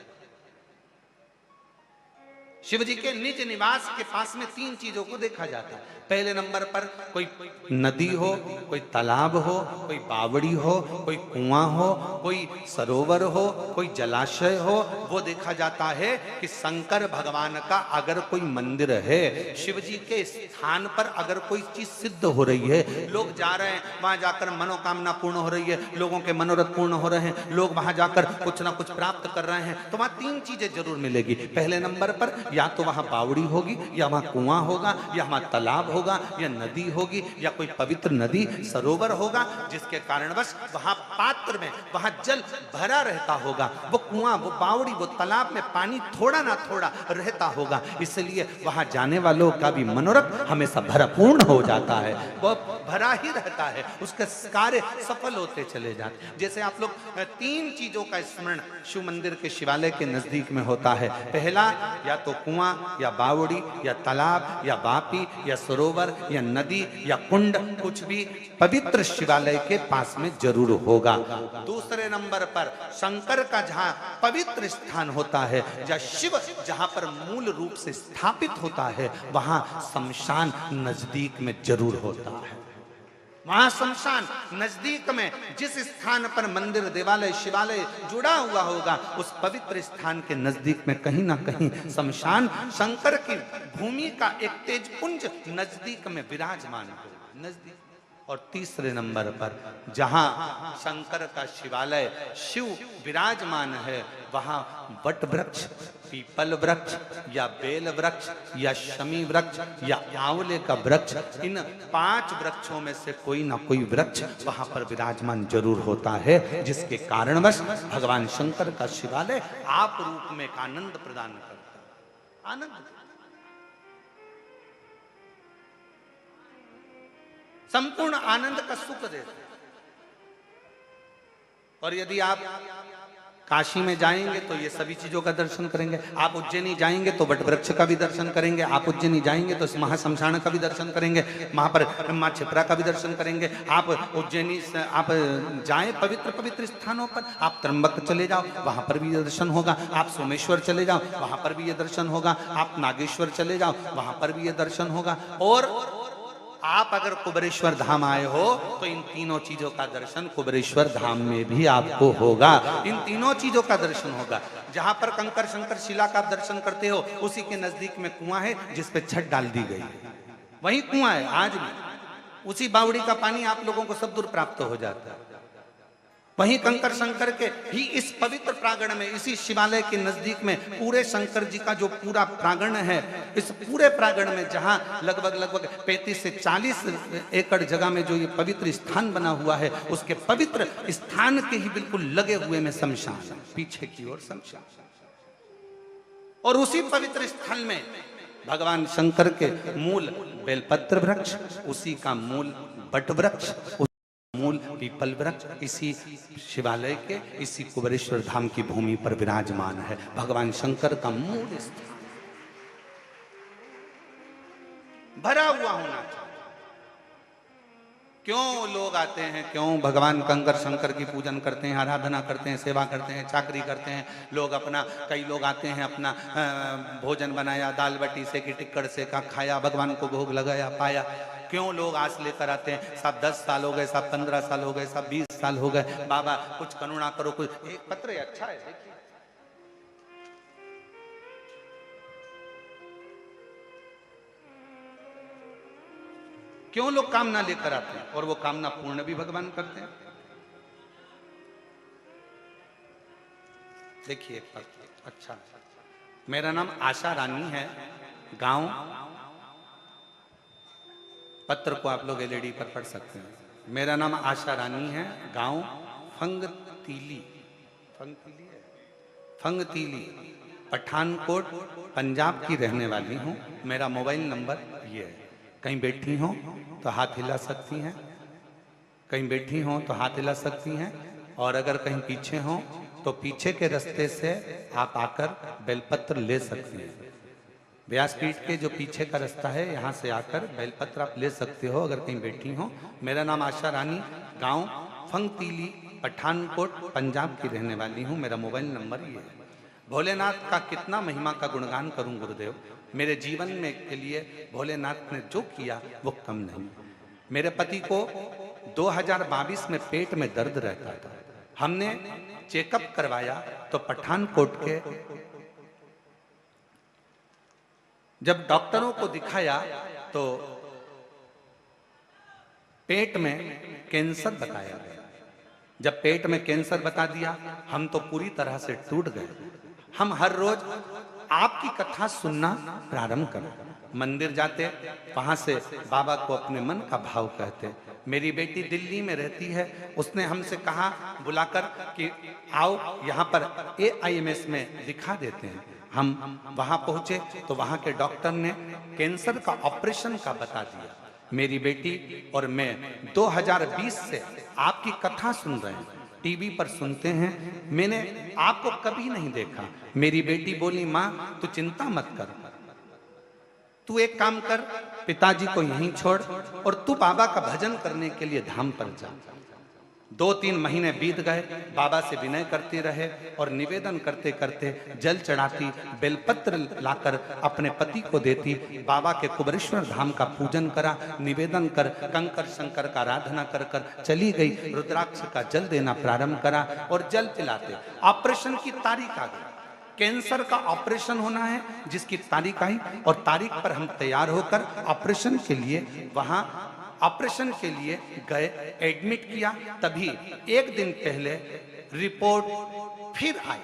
शिव जी के निज निवास के पास में 3 चीजों को देखा जाता है। पहले नंबर पर कोई नदी हो, कोई तालाब हो, कोई बावड़ी हो, कोई कुआं हो, कोई सरोवर हो, कोई जलाशय हो, वो देखा जाता है कि शंकर भगवान का अगर कोई मंदिर है, शिव जी के स्थान पर अगर कोई चीज सिद्ध हो रही है, लोग जा रहे हैं, वहां जाकर मनोकामना पूर्ण हो रही है, लोगों के मनोरथ पूर्ण हो रहे हैं, लोग वहां जाकर कुछ ना कुछ प्राप्त कर रहे हैं, तो वहां 3 चीजें जरूर मिलेगी। पहले नंबर पर या तो वहां बावड़ी होगी, या वहां कुआं होगा, या वहां तालाब होगा, या नदी होगी, या कोई पवित्र नदी सरोवर होगा, जिसके कारणवश वहां पात्र में, वहां जल भरा रहता होगा। वो कुआं, वो बावड़ी, वो तालाब में पानी थोड़ा ना थोड़ा रहता होगा, इसलिए वहां जाने वालों का भी मनोरथ हमेशा भरपूर्ण हो जाता है, वो भरा ही रहता है, उसके कार्य सफल होते चले जाते हैं। जैसे आप लोग 3 चीजों का स्मरण शिव मंदिर के शिवालय के नजदीक में होता है। पहला, या तो कुआं या बावड़ी या तालाब या बापी या सरोवर या नदी या कुंड, कुछ भी पवित्र शिवालय के पास में जरूर होगा। दूसरे नंबर पर शंकर का जहां पवित्र स्थान होता है, जहां शिव जहां पर मूल रूप से स्थापित होता है, वहां शमशान नजदीक में जरूर होता है। वहां शमशान नजदीक में जिस स्थान पर मंदिर देवालय शिवालय जुड़ा हुआ होगा उस पवित्र स्थान के नजदीक में कहीं ना कहीं शमशान शंकर की भूमि का एक तेजपुंज नजदीक में विराजमान होगा नजदीक। और तीसरे नंबर पर जहां शंकर का शिवालय शिव विराजमान है वहां वट वृक्ष पीपल वृक्ष या बेल वृक्ष या शमी वृक्ष या आंवले का वृक्ष इन 5 वृक्षों में से कोई ना कोई वृक्ष वहां पर विराजमान जरूर होता है जिसके कारणवश भगवान शंकर का शिवालय आप रूप में एक आनंद प्रदान करता है। आनंद संपूर्ण आनंद का सुख देते हैं। और यदि आप काशी में जाएंगे तो ये सभी चीजों का दर्शन करेंगे। आप उज्जैनी जाएंगे तो वट वृक्ष का भी दर्शन करेंगे। आप उज्जैनी जाएंगे तो इस महाशमशान का भी दर्शन करेंगे। वहां पर मां छिपरा का भी दर्शन करेंगे। आप उज्जैनी आप जाएं पवित्र पवित्र स्थानों पर, आप त्र्यंबक चले जाओ वहां पर भी ये दर्शन होगा। आप सोमेश्वर चले जाओ वहां पर भी ये दर्शन होगा। आप नागेश्वर चले जाओ वहां पर भी ये दर्शन होगा। और आप अगर कुबेरेश्वर धाम आए हो तो इन तीनों चीजों का दर्शन कुबेरेश्वर धाम में भी आपको होगा। इन तीनों चीजों का दर्शन होगा। जहां पर कंकर शंकर शिला का आप दर्शन करते हो उसी के नजदीक में कुआं है जिस पे छत डाल दी गई है। वही कुआं है आज भी। उसी बावड़ी का पानी आप लोगों को सब दूर प्राप्त हो जाता है। वहीं कंकर शंकर के ही इस पवित्र प्रांगण में इसी शिवालय के नजदीक में पूरे शंकर जी का जो पूरा प्रांगण है इस पूरे प्रांगण में जहां लगभग 35 से 40 एकड़ जगह में जो ये पवित्र स्थान बना हुआ है उसके पवित्र स्थान के ही बिल्कुल लगे हुए में शमशान पीछे की ओर शमशान। और उसी पवित्र स्थल में भगवान शंकर के मूल बेलपत्र वृक्ष, उसी का मूल बट वृक्ष, मूल पीपल वृक्ष इसी शिवालय के इसी कुबेरेश्वर धाम की भूमि पर विराजमान है। भगवान शंकर का मूल स्थान भरा हुआ होना चाहिए। क्यों लोग आते हैं, क्यों भगवान कंकर शंकर की पूजन करते हैं, आराधना करते हैं, सेवा करते हैं, चाकरी करते हैं लोग। अपना कई लोग आते हैं अपना भोजन बनाया, दाल बटी से कि टिक्कड़ से का खाया, भगवान को भोग लगाया, पाया। क्यों लोग आस लेकर आते हैं? साहब 10 साल हो गए, साहब 15 साल हो गए, साहब 20 साल हो गए, बाबा कुछ करुणा करो, कुछ। एक पत्र अच्छा है देखिए। क्यों लोग कामना लेकर आते हैं और वो कामना पूर्ण भी भगवान करते हैं। देखिए एक पत्र अच्छा। मेरा नाम आशा रानी है, गांव, पत्र को आप लोग एलईडी पर पढ़ सकते हैं। मेरा नाम आशा रानी है, गांव फंगतीली, फंगतीली पठानकोट पंजाब की रहने वाली हूँ। मेरा मोबाइल नंबर ये है। कहीं बैठी हो तो हाथ हिला सकती हैं, कहीं बैठी हो तो हाथ हिला सकती हैं। और अगर कहीं पीछे हो तो पीछे के रास्ते से आप आकर बेलपत्र ले सकती हैं। व्यासपीठ के जो पीछे का रास्ता है यहाँ से आकर बेलपत्र आप ले सकते हो अगर कहीं बैठी हो। मेरा नाम आशा रानी, गांव फंगतीली पठानकोट पंजाब की रहने वाली हूँ। मेरा मोबाइल नंबर ये है। भोलेनाथ का कितना महिमा का गुणगान करूं गुरुदेव। मेरे जीवन में के लिए भोलेनाथ ने जो किया वो कम नहीं। मेरे पति को 2022 में पेट में दर्द रहता था। हमने चेकअप करवाया तो पठानकोट के जब डॉक्टरों को दिखाया तो पेट में कैंसर बताया गया। जब पेट में कैंसर बता दिया हम तो पूरी तरह से टूट गए। हम हर रोज आपकी कथा सुनना प्रारंभ करें, मंदिर जाते, वहां से बाबा को अपने मन का भाव कहते। मेरी बेटी दिल्ली में रहती है, उसने हमसे कहा बुलाकर कि आओ यहाँ पर AIMS में दिखा देते हैं। हम वहां पहुंचे तो वहां के डॉक्टर ने कैंसर का ऑपरेशन का बता दिया। मेरी बेटी और मैं 2020 से आपकी कथा सुन रहे हैं, टीवी पर सुनते हैं। मैंने आपको कभी नहीं देखा। मेरी बेटी बोली माँ तू चिंता मत कर, तू एक काम कर, पिताजी को यहीं छोड़ और तू बाबा का भजन करने के लिए धाम पर जा। 2-3 महीने बीत गए, बाबा से विनय करते रहे और निवेदन करते करते जल चढ़ाती, बेलपत्र लाकर अपने पति को देती, बाबा के कुबरेश्वर धाम का पूजन करा, निवेदन कर कंकर शंकर का आराधना कर कर चली गई, रुद्राक्ष का जल देना प्रारंभ करा और जल पिलाते। ऑपरेशन की तारीख आ गई, कैंसर का ऑपरेशन होना है जिसकी तारीख आई और तारीख पर हम तैयार होकर ऑपरेशन के लिए वहां ऑपरेशन के लिए गए, एडमिट किया। तभी एक दिन पहले रिपोर्ट फिर आई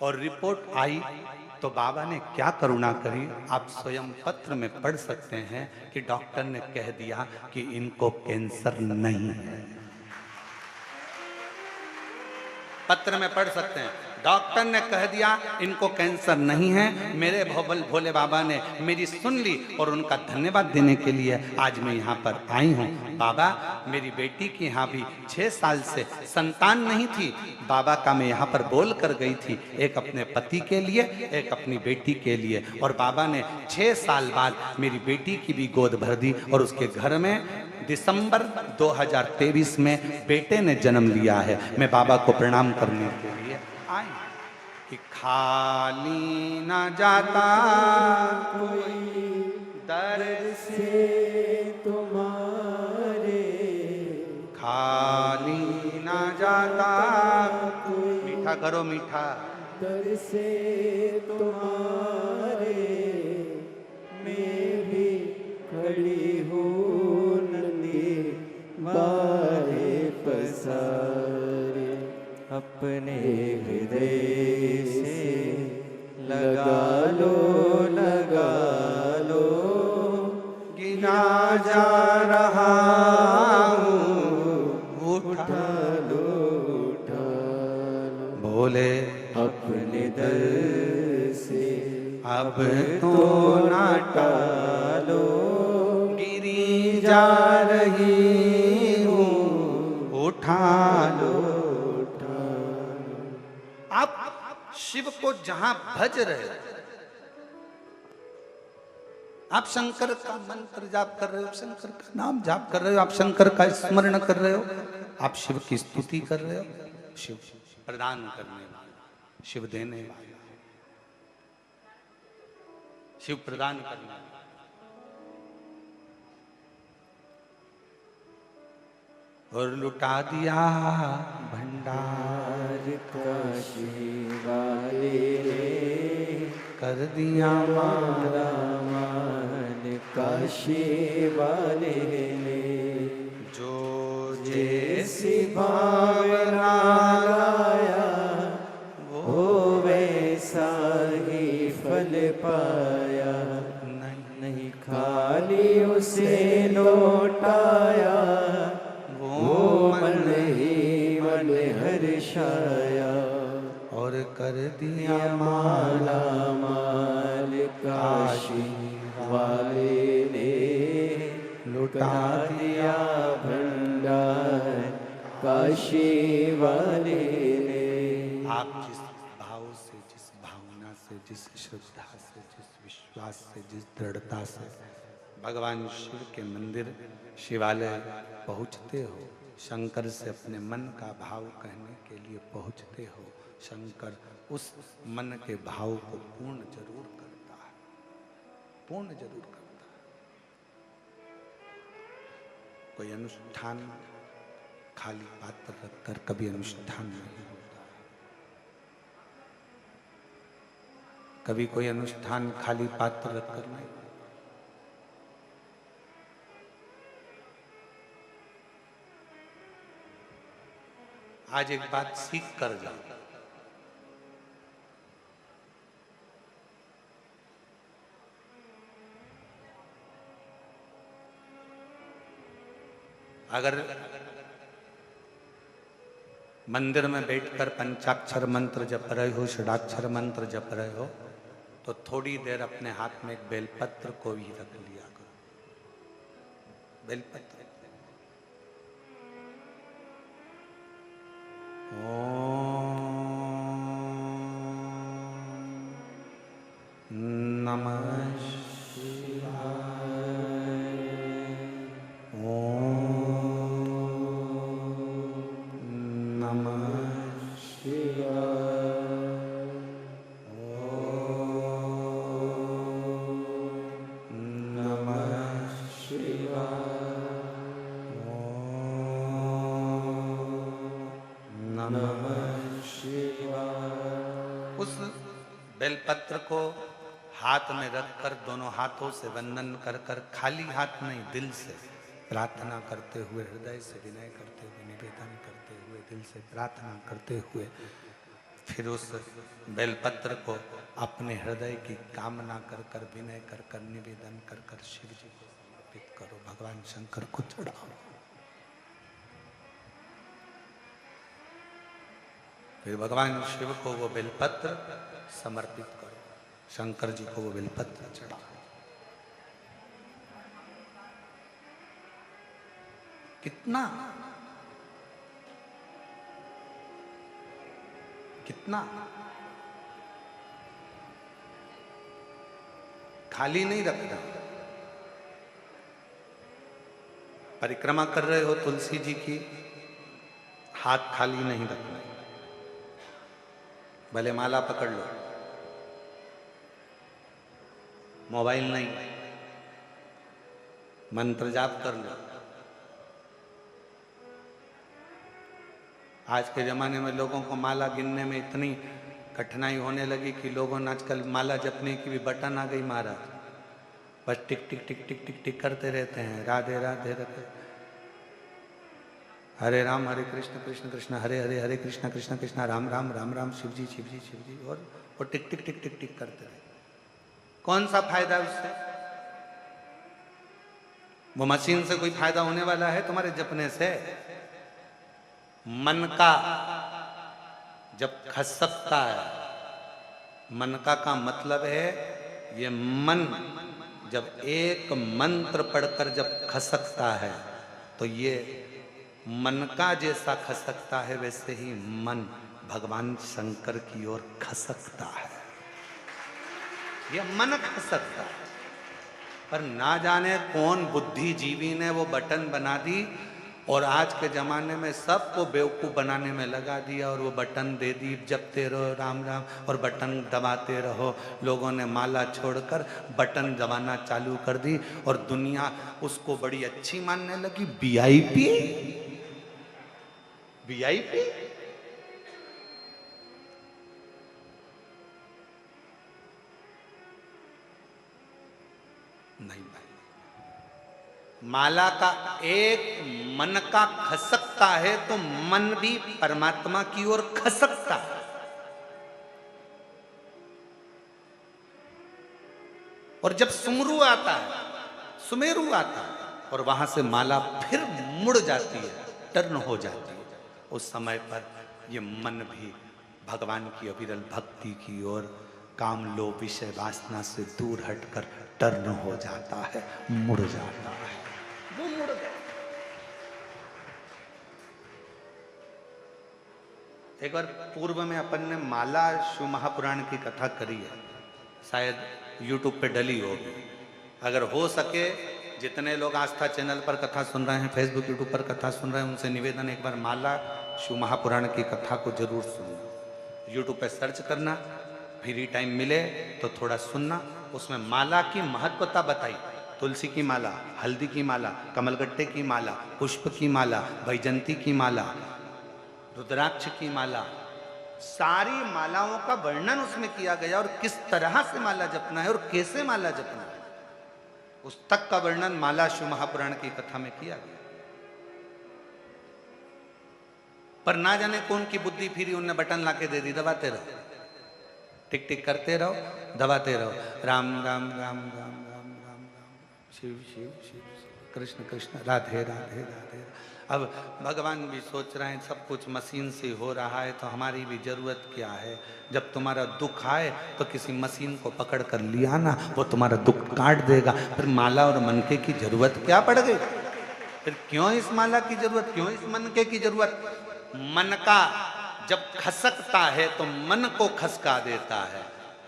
और रिपोर्ट आई तो बाबा ने क्या करुणा करी, आप स्वयं पत्र में पढ़ सकते हैं कि डॉक्टर ने कह दिया कि इनको कैंसर नहीं है। पत्र में पढ़ सकते हैं, डॉक्टर ने कह दिया इनको कैंसर नहीं है। मेरे भोले बाबा ने मेरी सुन ली और उनका धन्यवाद देने के लिए आज मैं यहाँ पर आई हूँ। बाबा, मेरी बेटी की यहाँ भी 6 साल से संतान नहीं थी, बाबा का मैं यहाँ पर बोल कर गई थी, एक अपने पति के लिए, एक अपनी बेटी के लिए, और बाबा ने 6 साल बाद मेरी बेटी की भी गोद भर दी और उसके घर में दिसंबर 2023 में बेटे ने जन्म लिया है। मैं बाबा को प्रणाम करने के लिए आई कि खाली न जाता
कोई
दर
से तुम्हारे,
खाली न जाता
कोई
मीठा करो मीठा
दर से तुम्हारे, मैं भी खड़ी हूँ नंदी बारे पसारे, अपने हृदय से लगा लो
गिना जा रहा हूँ,
उठा लो
बोले
अपने दर से
अब तो ना
टालो,
गिरी जा रही हूँ, उठा लो। आप शिव को जहां भज रहे हो, आप शंकर का मंत्र जाप कर रहे हो, शंकर का नाम जाप कर रहे हो, आप शंकर का स्मरण कर रहे हो, आप शिव की स्तुति कर रहे हो। शिव प्रदान करने वाला, शिव देने वाला, शिव प्रदान करने वाला। और लुटा दिया भंडार
काशी वाले ने
कर दिया
मारा मान, काशी वाले ने
जो
जैसी भावना लाया, वो वैसा ही फल पाया, नहीं खाली उसे लौटाया, वो मन ही मन हर्षाया, और कर दिया माला माल काशी वाले ने, लुटा दिया भंडार काशी वाले ने।
आप जिस भाव से, जिस भावना से, जिस श्रद्धा से, जिस विश्वास से, जिस दृढ़ता से भगवान शिव के मंदिर शिवालय पहुँचते हो, शंकर से अपने मन का भाव कहने के लिए पहुँचते हो, शंकर उस मन के भाव को पूर्ण जरूर करता है, पूर्ण जरूर करता है। कोई अनुष्ठान खाली पात्र रखकर कभी अनुष्ठान नहीं होता है, कभी कोई अनुष्ठान खाली पात्र रखकर नहीं। आज एक बात सीख कर जाओ, अगर मंदिर में बैठकर पंचाक्षर मंत्र जप रहे हो, षडाक्षर मंत्र जप रहे हो, तो थोड़ी देर अपने हाथ में एक बेलपत्र को भी रख लिया करो। बेलपत्र नमः शिवाय।
नमः शिवाय।
उस बेलपत्र को हाथ में रखकर दोनों हाथों से वंदन कर कर, खाली हाथ नहीं, दिल से प्रार्थना करते हुए, हृदय से विनय करते हुए, निवेदन करते हुए, दिल से प्रार्थना करते हुए, फिर उस बेलपत्र को अपने हृदय की कामना कर कर, विनय कर कर, निवेदन कर कर शिव जी को समर्पित करो, भगवान शंकर को चढ़ाओ। फिर भगवान शिव को वो बेलपत्र समर्पित करो, शंकर जी को वो बेलपत्र चढ़ाओ। कितना कितना खाली नहीं रखना। परिक्रमा कर रहे हो तुलसी जी की, हाथ खाली नहीं रखना। भले माला पकड़ लो, मोबाइल नहीं, मंत्र जाप कर लो। आज के जमाने में लोगों को माला गिनने में इतनी कठिनाई होने लगी कि लोगों ने आजकल माला जपने की भी बटन आ गई महाराज, बस टिक टिक टिक टिक टिक टिक करते रहते हैं, राधे राधे राधे, हरे राम हरे कृष्ण कृष्ण कृष्ण हरे हरे, हरे कृष्ण कृष्ण कृष्ण राम राम राम राम, शिव जी शिव जी शिव जी, और वो टिक टिक टिक टिक टिक करते रहे। कौन सा फायदा उससे? वो मशीन से कोई फायदा होने वाला है तुम्हारे जपने से? मन का जब खसकता है, मन का मतलब है ये मन जब एक मंत्र पढ़कर जब खसकता है तो ये मन का जैसा खसकता है वैसे ही मन भगवान शंकर की ओर खसकता है। ये मन खसकता है, पर ना जाने कौन बुद्धिजीवी ने वो बटन बना दी और आज के जमाने में सबको बेवकूफ़ बनाने में लगा दिया और वो बटन दे दी, जपते रहो राम राम और बटन दबाते रहो। लोगों ने माला छोड़कर बटन दबाना चालू कर दी और दुनिया उसको बड़ी अच्छी मानने लगी। वीआईपी वीआईपी नहीं भाई, माला का एक मन का खसकता है तो मन भी परमात्मा की ओर खसकता है। और जब सुमरू आता है, सुमेरु आता है और वहां से माला फिर मुड़ जाती है, टर्न हो जाती है, उस समय पर ये मन भी भगवान की अविरल भक्ति की ओर, काम लोभ विषय वासना से दूर हटकर टर्न हो जाता है, मुड़ जाता है। वो मुड़ गया। एक बार पूर्व में अपन ने माला शिव महापुराण की कथा करी है, शायद YouTube पे डली होगी। अगर हो सके जितने लोग आस्था चैनल पर कथा सुन रहे हैं, फेसबुक यूट्यूब पर कथा सुन रहे हैं, उनसे निवेदन एक बार माला शिव महापुराण की कथा को जरूर सुनना। यूट्यूब पे सर्च करना, फ्री टाइम मिले तो थोड़ा सुनना। उसमें माला की महत्वता बताई। तुलसी की माला, हल्दी की माला, कमलगट्टे की माला, पुष्प की माला, वैजंती की माला, रुद्राक्ष की माला, सारी मालाओं का वर्णन उसमें किया गया और किस तरह से माला जपना है और कैसे माला जपना है, उस तक का वर्णन माला शिव महापुराण की कथा में किया गया। पर ना जाने कौन की बुद्धि फिरी, उनने बटन लाके दे दी, दबाते रहो, टिक टिक करते रहो, दबाते रहो, राम राम राम राम राम राम राम, शिव शिव शिव शिव, कृष्ण कृष्ण, राधे राधे राधे। अब भगवान भी सोच रहे हैं सब कुछ मशीन से हो रहा है तो हमारी भी जरूरत क्या है। जब तुम्हारा दुख आए तो किसी मशीन को पकड़ कर लिया ना, वो तुम्हारा दुख काट देगा। फिर माला और मनके की जरूरत क्या पड़ गई? फिर क्यों इस माला की जरूरत, क्यों इस मनके की जरूरत? मन का जब खसकता है तो मन को खसका देता है।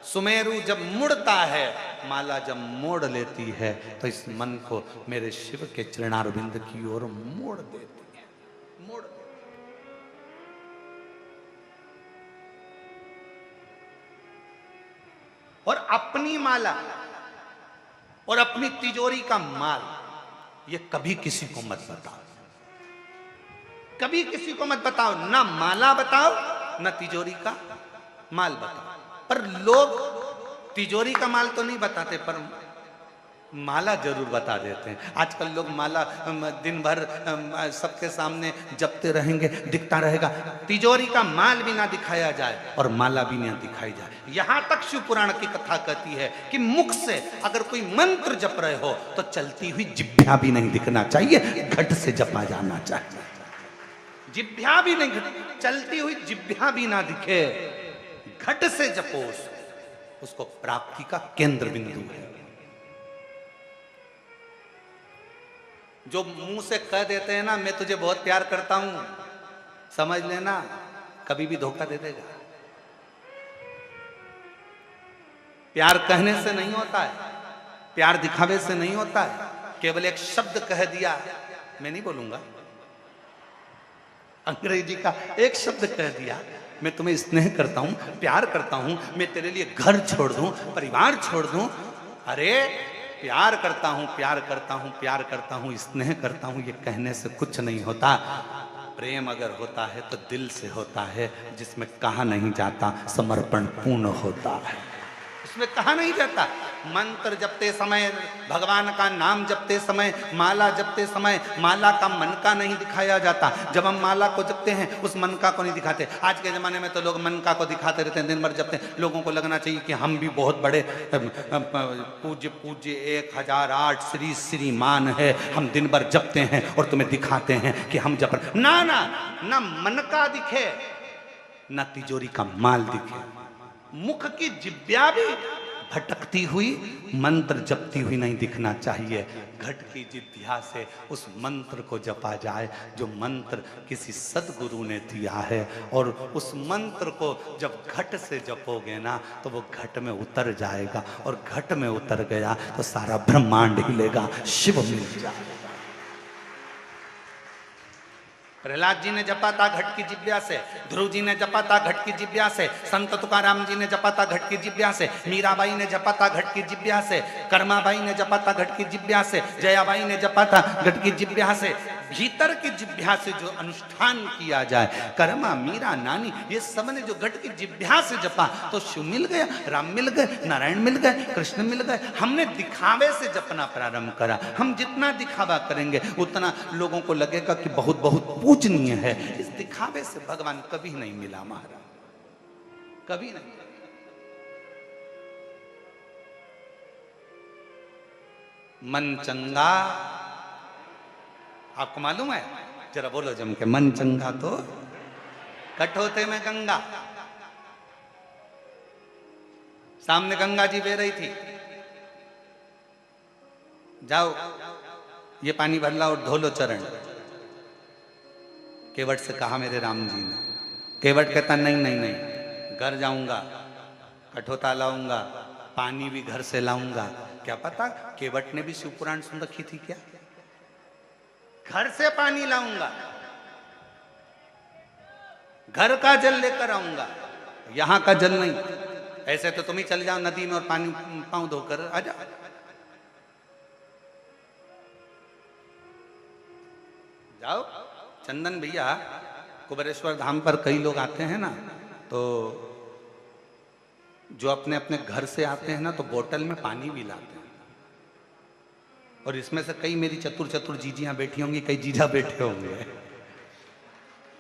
सुमेरु जब मुड़ता है, माला जब मोड़ लेती है तो इस मन को मेरे शिव के चरणारविंद की ओर मोड़ देती है, मोड़ देती है। और अपनी माला और अपनी तिजोरी का माल ये कभी किसी को मत बताओ, कभी किसी को मत बताओ, ना माला बताओ ना तिजोरी का माल बताओ। पर लोग तिजोरी का माल तो नहीं बताते, पर माला जरूर बता देते हैं। आजकल लोग माला दिन भर सबके सामने जपते रहेंगे, दिखता रहेगा, तिजोरी का माल भी ना दिखाया जाए और माला भी ना दिखाई जाए। यहां तक शिव पुराण की कथा कहती है कि मुख से अगर कोई मंत्र जप रहे हो तो चलती हुई जिभ्या भी नहीं दिखना चाहिए, घट से जपा जाना चाहिए। जिभ्या भी नहीं, चलती हुई जिभ्या भी ना दिखे, घट से जपो, उसको प्राप्ति का केंद्र बिंदु है। जो मुंह से कह देते हैं ना मैं तुझे बहुत प्यार करता हूं, समझ लेना कभी भी धोखा दे देगा। प्यार कहने से नहीं होता है, प्यार दिखावे से नहीं होता है। केवल एक शब्द कह दिया, मैं नहीं बोलूंगा, अंग्रेजी का एक शब्द कह दिया, मैं तुम्हें स्नेह करता हूं, प्यार करता हूं, मैं तेरे लिए घर छोड़ दूं, परिवार छोड़ दूं। अरे प्यार करता हूं, प्यार करता हूं, प्यार करता हूं, स्नेह करता हूं, ये कहने से कुछ नहीं होता। प्रेम अगर होता है तो दिल से होता है, जिसमें कहा नहीं जाता, समर्पण पूर्ण होता है, इसमें कहा नहीं जाता। मंत्र जपते समय, भगवान का नाम जपते समय, माला जपते समय, माला का मनका नहीं दिखाया जाता। जब हम माला को जपते हैं उस मनका को नहीं दिखाते। आज के जमाने में तो लोग मनका को दिखाते रहते हैं, दिन भर जपते हैं। लोगों को लगना चाहिए कि हम भी बहुत बड़े पूज्य पूज्य 1008 श्री श्रीमान है, हम दिन भर जपते हैं और तुम्हें दिखाते हैं कि हम जप। ना ना ना, मनका दिखे ना तिजोरी का माल दिखे, मुख की जिभ्या भी भटकती हुई, मंत्र जपती हुई नहीं दिखना चाहिए। घट की जिभ्या से उस मंत्र को जपा जाए जो मंत्र किसी सदगुरु ने दिया है, और उस मंत्र को जब घट से जपोगे ना तो वो घट में उतर जाएगा, और घट में उतर गया तो सारा ब्रह्मांड हिलेगा, शिव मिल जाएगा। प्रहलाद जी ने जपा था घट की जिभ्या से, ध्रुव जी ने जपा था घट की जिभ्या से, संत तुकाराम जी ने जपा था घट की जिभ्या से, मीराबाई ने जपा था घट की जिभ्या से, कर्माबाई ने जपा था घट की जिभ्या से, जयाबाई ने जपा था घट की जिभ्या से। भीतर की जिभ्या से जो अनुष्ठान किया जाए, कर्मा, मीरा, नानी, ये सब ने जो घट की जिभ्या से जपा तो शिव मिल गया, राम मिल गए, नारायण मिल गए, कृष्ण मिल गए। हमने दिखावे से जपना प्रारंभ करा। हम जितना दिखावा करेंगे उतना लोगों को लगेगा कि बहुत बहुत पूजनीय है। इस दिखावे से भगवान कभी नहीं मिला महाराज, कभी नहीं। मन चंगा, आपको मालूम है, जरा बोलो जम के, मन चंगा तो कठोते में गंगा। सामने गंगा जी बह रही थी, जाओ ये पानी भर लाओ और धो लो चरण। केवट से कहा मेरे राम जी ने। केवट कहता नहीं नहीं नहीं, घर जाऊंगा, कठोता लाऊंगा, पानी भी घर से लाऊंगा। क्या पता केवट ने भी शिव पुराण सुन रखी थी क्या? घर से पानी लाऊंगा, घर का जल लेकर आऊंगा, यहां का जल नहीं। ऐसे तो तुम ही चल जाओ नदी में और पानी पांव धोकर आ जाओ। जाओ चंदन भैया, कुबेरेश्वर धाम पर कई लोग आते हैं ना, तो जो अपने अपने घर से आते हैं ना तो बोतल में पानी भी लाते हैं। और इसमें से कई मेरी चतुर चतुर जीजियां बैठी होंगी, कई जीजा बैठे होंगे।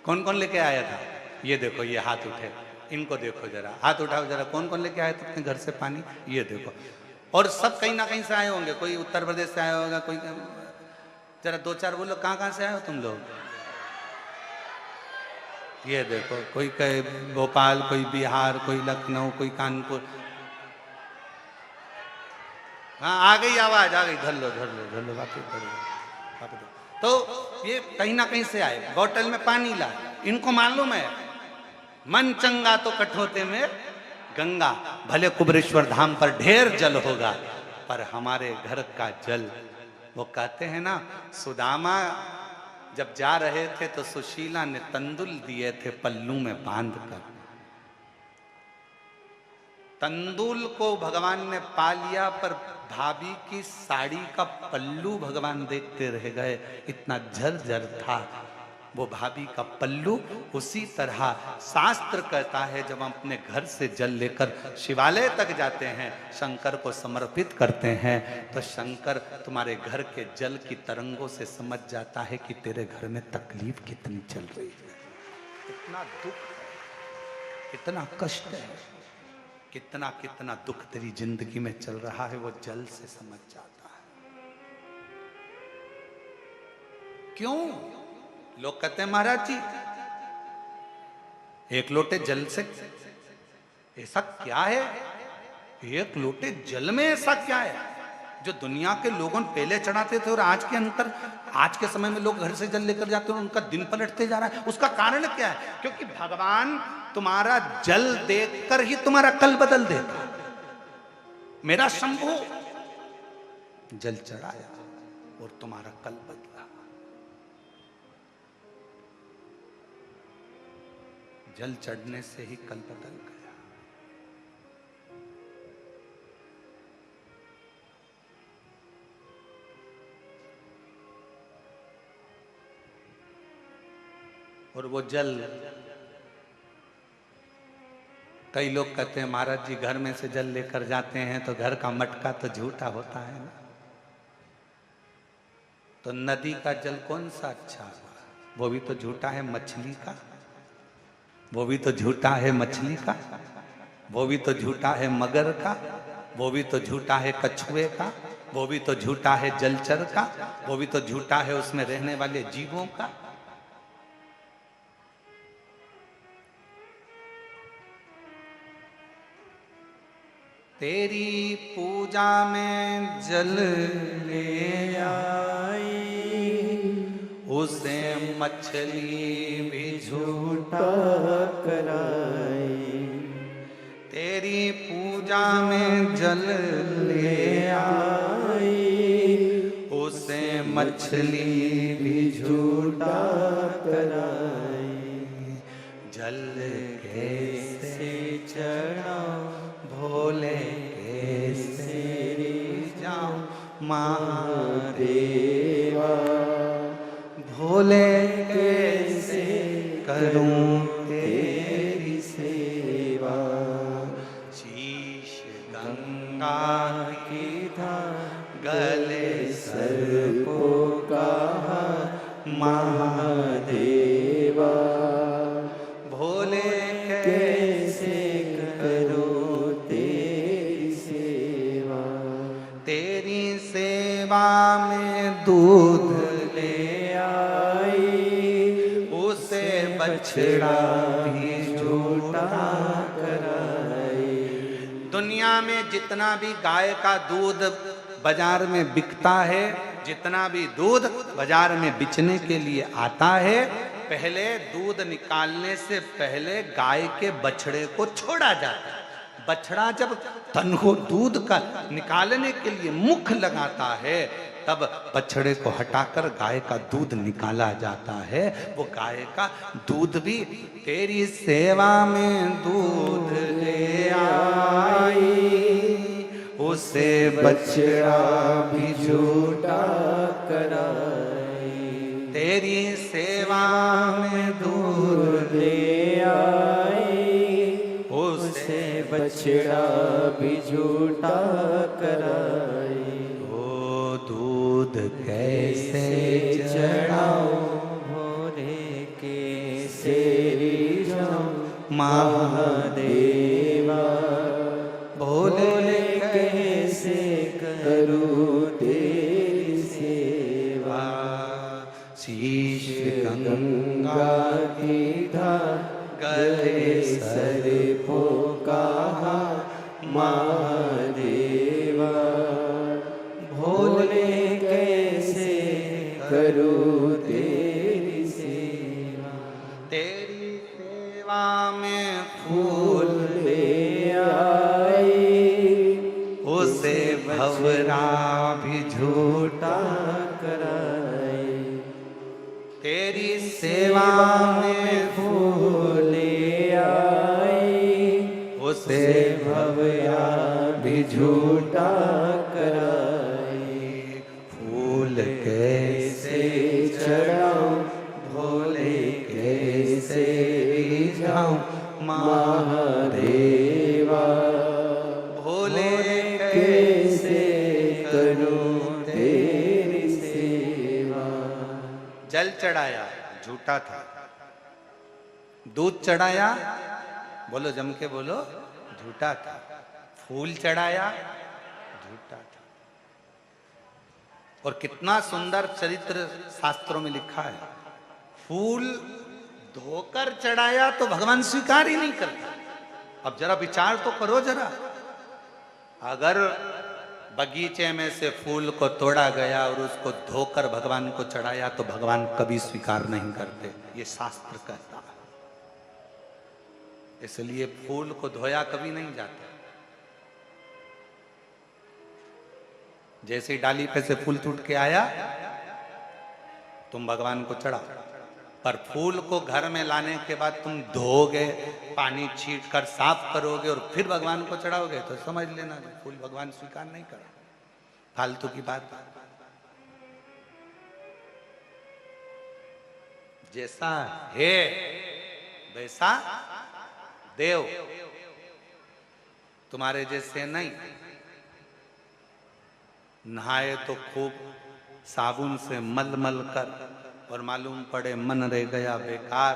कौन कौन लेके आया था? ये देखो, ये हाथ उठे, इनको देखो जरा, हाथ उठाओ जरा, कौन कौन लेके आए थे अपने घर से पानी? ये देखो। और सब कहीं ना कहीं से आए होंगे, कोई उत्तर प्रदेश से आया होगा, कोई, जरा दो चार बोलो कहाँ कहाँ से आए हो तुम लोग? ये देखो, कोई कहे भोपाल, कोई बिहार, कोई लखनऊ, कोई कानपुर। हाँ आ गई आवाज, आ गई, धर लो धर लो धर लो, वापस धर लो। तो ये कहीं ना कहीं से आए, बोतल में पानी ला। इनको मालूम है मन चंगा तो कठोते में गंगा। भले कुबेरेश्वर धाम पर ढेर जल होगा, पर हमारे घर का जल, वो कहते हैं ना, सुदामा जब जा रहे थे तो सुशीला ने तंदुल दिए थे पल्लू में बांध कर। तंदुल को भगवान ने पा लिया, पर भाभी की साड़ी का पल्लू भगवान देखते रह गए, इतना झरझर था। वो भाभी का पल्लू। उसी तरह शास्त्र कहता है जब हम अपने घर से जल लेकर शिवालय तक जाते हैं, शंकर को समर्पित करते हैं, तो शंकर तुम्हारे घर के जल की तरंगों से समझ जाता है कि तेरे घर में तकलीफ कितनी चल रही है, कितना दुख है, कितना कष्ट है, कितना कितना दुख तेरी जिंदगी में चल रहा है, वो जल से समझ जाता है। क्यों? लोग कहते हैं महाराज जी एक लोटे जल से ऐसा क्या है, एक लोटे जल में ऐसा क्या है जो दुनिया के लोगों पहले चढ़ाते थे और आज के अंतर, आज के समय में लोग घर से जल लेकर जाते हैं और उनका दिन पलटते जा रहा है। उसका कारण क्या है? क्योंकि भगवान तुम्हारा जल देखकर ही तुम्हारा कल बदल देता। मेरा शंभू जल चढ़ाया और तुम्हारा कल बदला। जल चढ़ने से ही कल बदल गया। और वो जल, कई लोग कहते हैं महाराज जी घर में से जल लेकर जाते हैं तो घर का मटका तो झूठा होता है ना, तो नदी का जल कौन सा अच्छा हुआ? वो भी तो झूठा है मछली का, वो भी तो झूठा है मछली का, वो भी तो झूठा है मगर का, वो भी तो झूठा है कछुए का, वो भी तो झूठा है जलचर का, वो भी तो झूठा है उसमें रहने वाले जीवों का। तेरी पूजा में जल ले आई, उसे मछली भी झूठा कराई। तेरी पूजा में जल ले आई, उसे मछली भी झूठा कराई। जल कैसे चढ़ाऊं भोले कैसे जाऊं महादेवा, भोले कैसे करूं तेरी सेवा। शीश गंगा की धार गले सर्पों का महादेवा, भोले कैसे करूं तेरी सेवा। तेरी सेवा में दूध ले आई, उसे बछड़ा भी झूठा कराई। दुनिया में जितना भी गाय का दूध बाजार में बिकता है, जितना भी दूध बाजार में बेचने के लिए आता है, पहले दूध निकालने से पहले गाय के बछड़े को छोड़ा जाता है। बछड़ा जब तन को दूध का निकालने के लिए मुख लगाता है, तब बछड़े को हटाकर गाय का दूध निकाला जाता है। वो गाय का दूध भी तेरी सेवा में दूध ले आई, उसे बछड़ा भी झूठा कराई। तेरी सेवा में दूध ले आई, उसे बछड़ा भी झूठा कराई। ओ दूध कैसे चढ़ाऊं भोले कैसे जाऊं महादेवा, भोले कैसे करूं तेरी सेवा। शीश गंगा की धार गले सर्पों का महादेवा, भोले कैसे करूं तेरी सेवा। तेरी सेवा में फूल ले आई, उसे भंवरा भी झूठा कराई। तेरी सेवा में फूल ले आई, उसे भंवरा भी झूठा कराई। फूल कैसे चढ़ाऊं भोले बैठाऊं
महादेवा,
भोले
कैसे करूं तेरी सेवा।
जल चढ़ाया झूठा था, दूध चढ़ाया बोलो जम के बोलो झूठा था, फूल चढ़ाया झूठा था। और कितना सुंदर चरित्र शास्त्रों में लिखा है, फूल धोकर चढ़ाया तो भगवान स्वीकार ही नहीं करता। अब जरा विचार तो करो जरा, अगर बगीचे में से फूल को तोड़ा गया और उसको धोकर भगवान को चढ़ाया तो भगवान कभी स्वीकार नहीं करते, ये शास्त्र कहता है। इसलिए फूल को धोया कभी नहीं जाता। जैसे ही डाली पे से फूल टूट के आया तुम भगवान को चढ़ाओ, पर फूल को घर में लाने के बाद तुम धोगे, पानी छीट कर साफ करोगे और फिर भगवान को चढ़ाओगे तो समझ लेना फूल भगवान स्वीकार नहीं कर, फालतू की बात। जैसा है वैसा देव, तुम्हारे जैसे नहीं। नहाए तो खूब साबुन से मल मल कर और मालूम पड़े मन रह गया बेकार,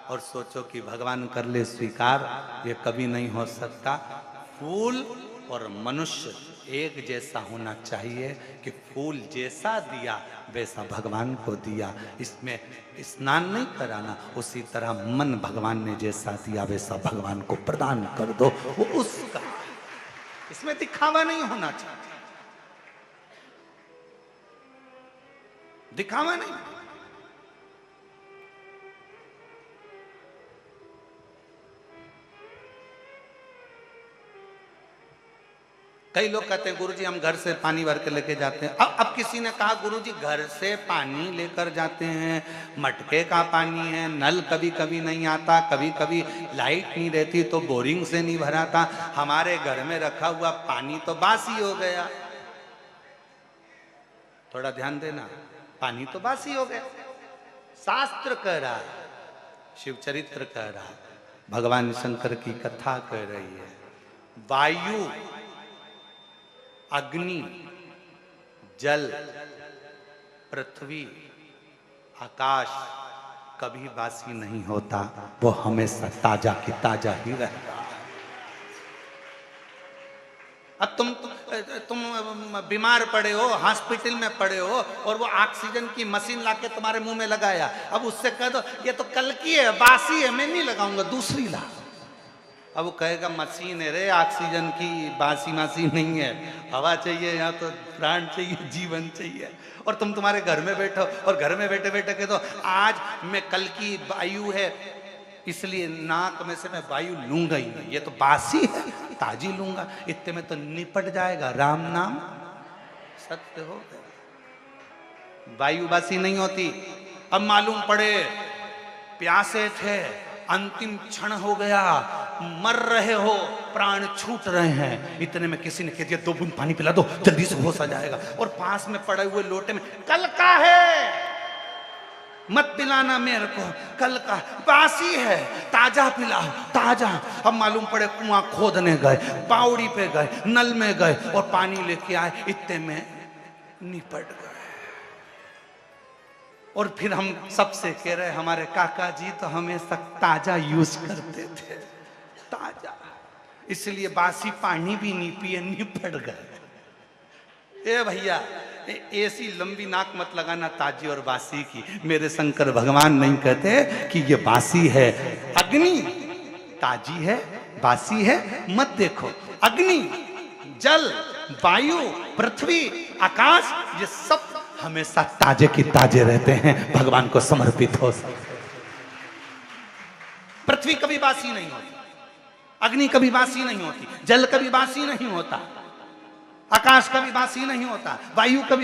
और सोचो कि भगवान कर ले स्वीकार, ये कभी नहीं हो सकता। फूल और मनुष्य एक जैसा होना चाहिए कि फूल जैसा दिया वैसा भगवान को दिया, इसमें स्नान नहीं कराना। उसी तरह मन भगवान ने जैसा दिया वैसा भगवान को प्रदान कर दो, वो उसका, इसमें दिखावा नहीं होना चाहिए, दिखावा नहीं। कई लोग कहते हैं गुरुजी हम घर से पानी भर के लेके जाते हैं। अब किसी ने कहा गुरुजी घर से पानी लेकर जाते हैं, मटके का पानी है, नल कभी कभी नहीं आता, कभी कभी लाइट नहीं रहती तो बोरिंग से नहीं भराता, हमारे घर में रखा हुआ पानी तो बासी हो गया। थोड़ा ध्यान देना, पानी तो बासी हो गया। शास्त्र कह रहा है, शिव चरित्र कह रहा है, भगवान शंकर की कथा कह रही है, वायु, अग्नि, जल, पृथ्वी, आकाश कभी बासी नहीं होता, वो हमेशा ताजा की ताजा ही रहता। अब तुम बीमार पड़े हो, हॉस्पिटल में पड़े हो और वो ऑक्सीजन की मशीन लाके तुम्हारे मुंह में लगाया, अब उससे कह दो ये तो कल की है, बासी है, मैं नहीं लगाऊंगा, दूसरी ला। अब वो कहेगा मशीन है रे, ऑक्सीजन की, बासी मशीन नहीं है, हवा चाहिए, यहाँ तो प्राण चाहिए, जीवन चाहिए। और तुम्हारे घर में बैठो और घर में बैठे बैठे कह दो आज मैं कल की वायु है इसलिए नाक में से मैं वायु लूंगा ही नहीं, ये तो बासी है, ताजी लूंगा, इतने में तो निपट जाएगा, राम नाम सत्य हो गया। वायु बासी नहीं होती। अब मालूम पड़े प्यासे थे, अंतिम क्षण हो गया, मर रहे हो, प्राण छूट रहे हैं, इतने में किसी ने कह दिया 2 बूंद पानी पिला दो, जल्दी से होश आ जाएगा। और पास में पड़े हुए लोटे में कल का है, मत पिलाना मेरे को, कल का बासी है, ताजा पिलाओ, ताजा। अब मालूम पड़े कुआं खोदने गए, बावड़ी पे गए, नल में गए और पानी लेके आए, इतने में निपट गए। और फिर हम सबसे कह रहे हमारे काका जी तो हमेशा ताजा यूज करते थे, ताजा, इसलिए बासी पानी भी नहीं पिए, निपट गए। ए भैया ऐसी लंबी नाक मत लगाना ताजी और बासी की, मेरे शंकर भगवान नहीं कहते कि ये बासी है। अग्नि ताजी है, बासी है मत देखो। अग्नि, जल, वायु, पृथ्वी, आकाश, ये सब हमेशा ताजे की ताजे रहते हैं, भगवान को समर्पित हो सकते। पृथ्वी कभी बासी नहीं होती, अग्नि कभी बासी नहीं होती, जल कभी बासी नहीं होता, आकाश कभी बासी नहीं होता, वायु कभी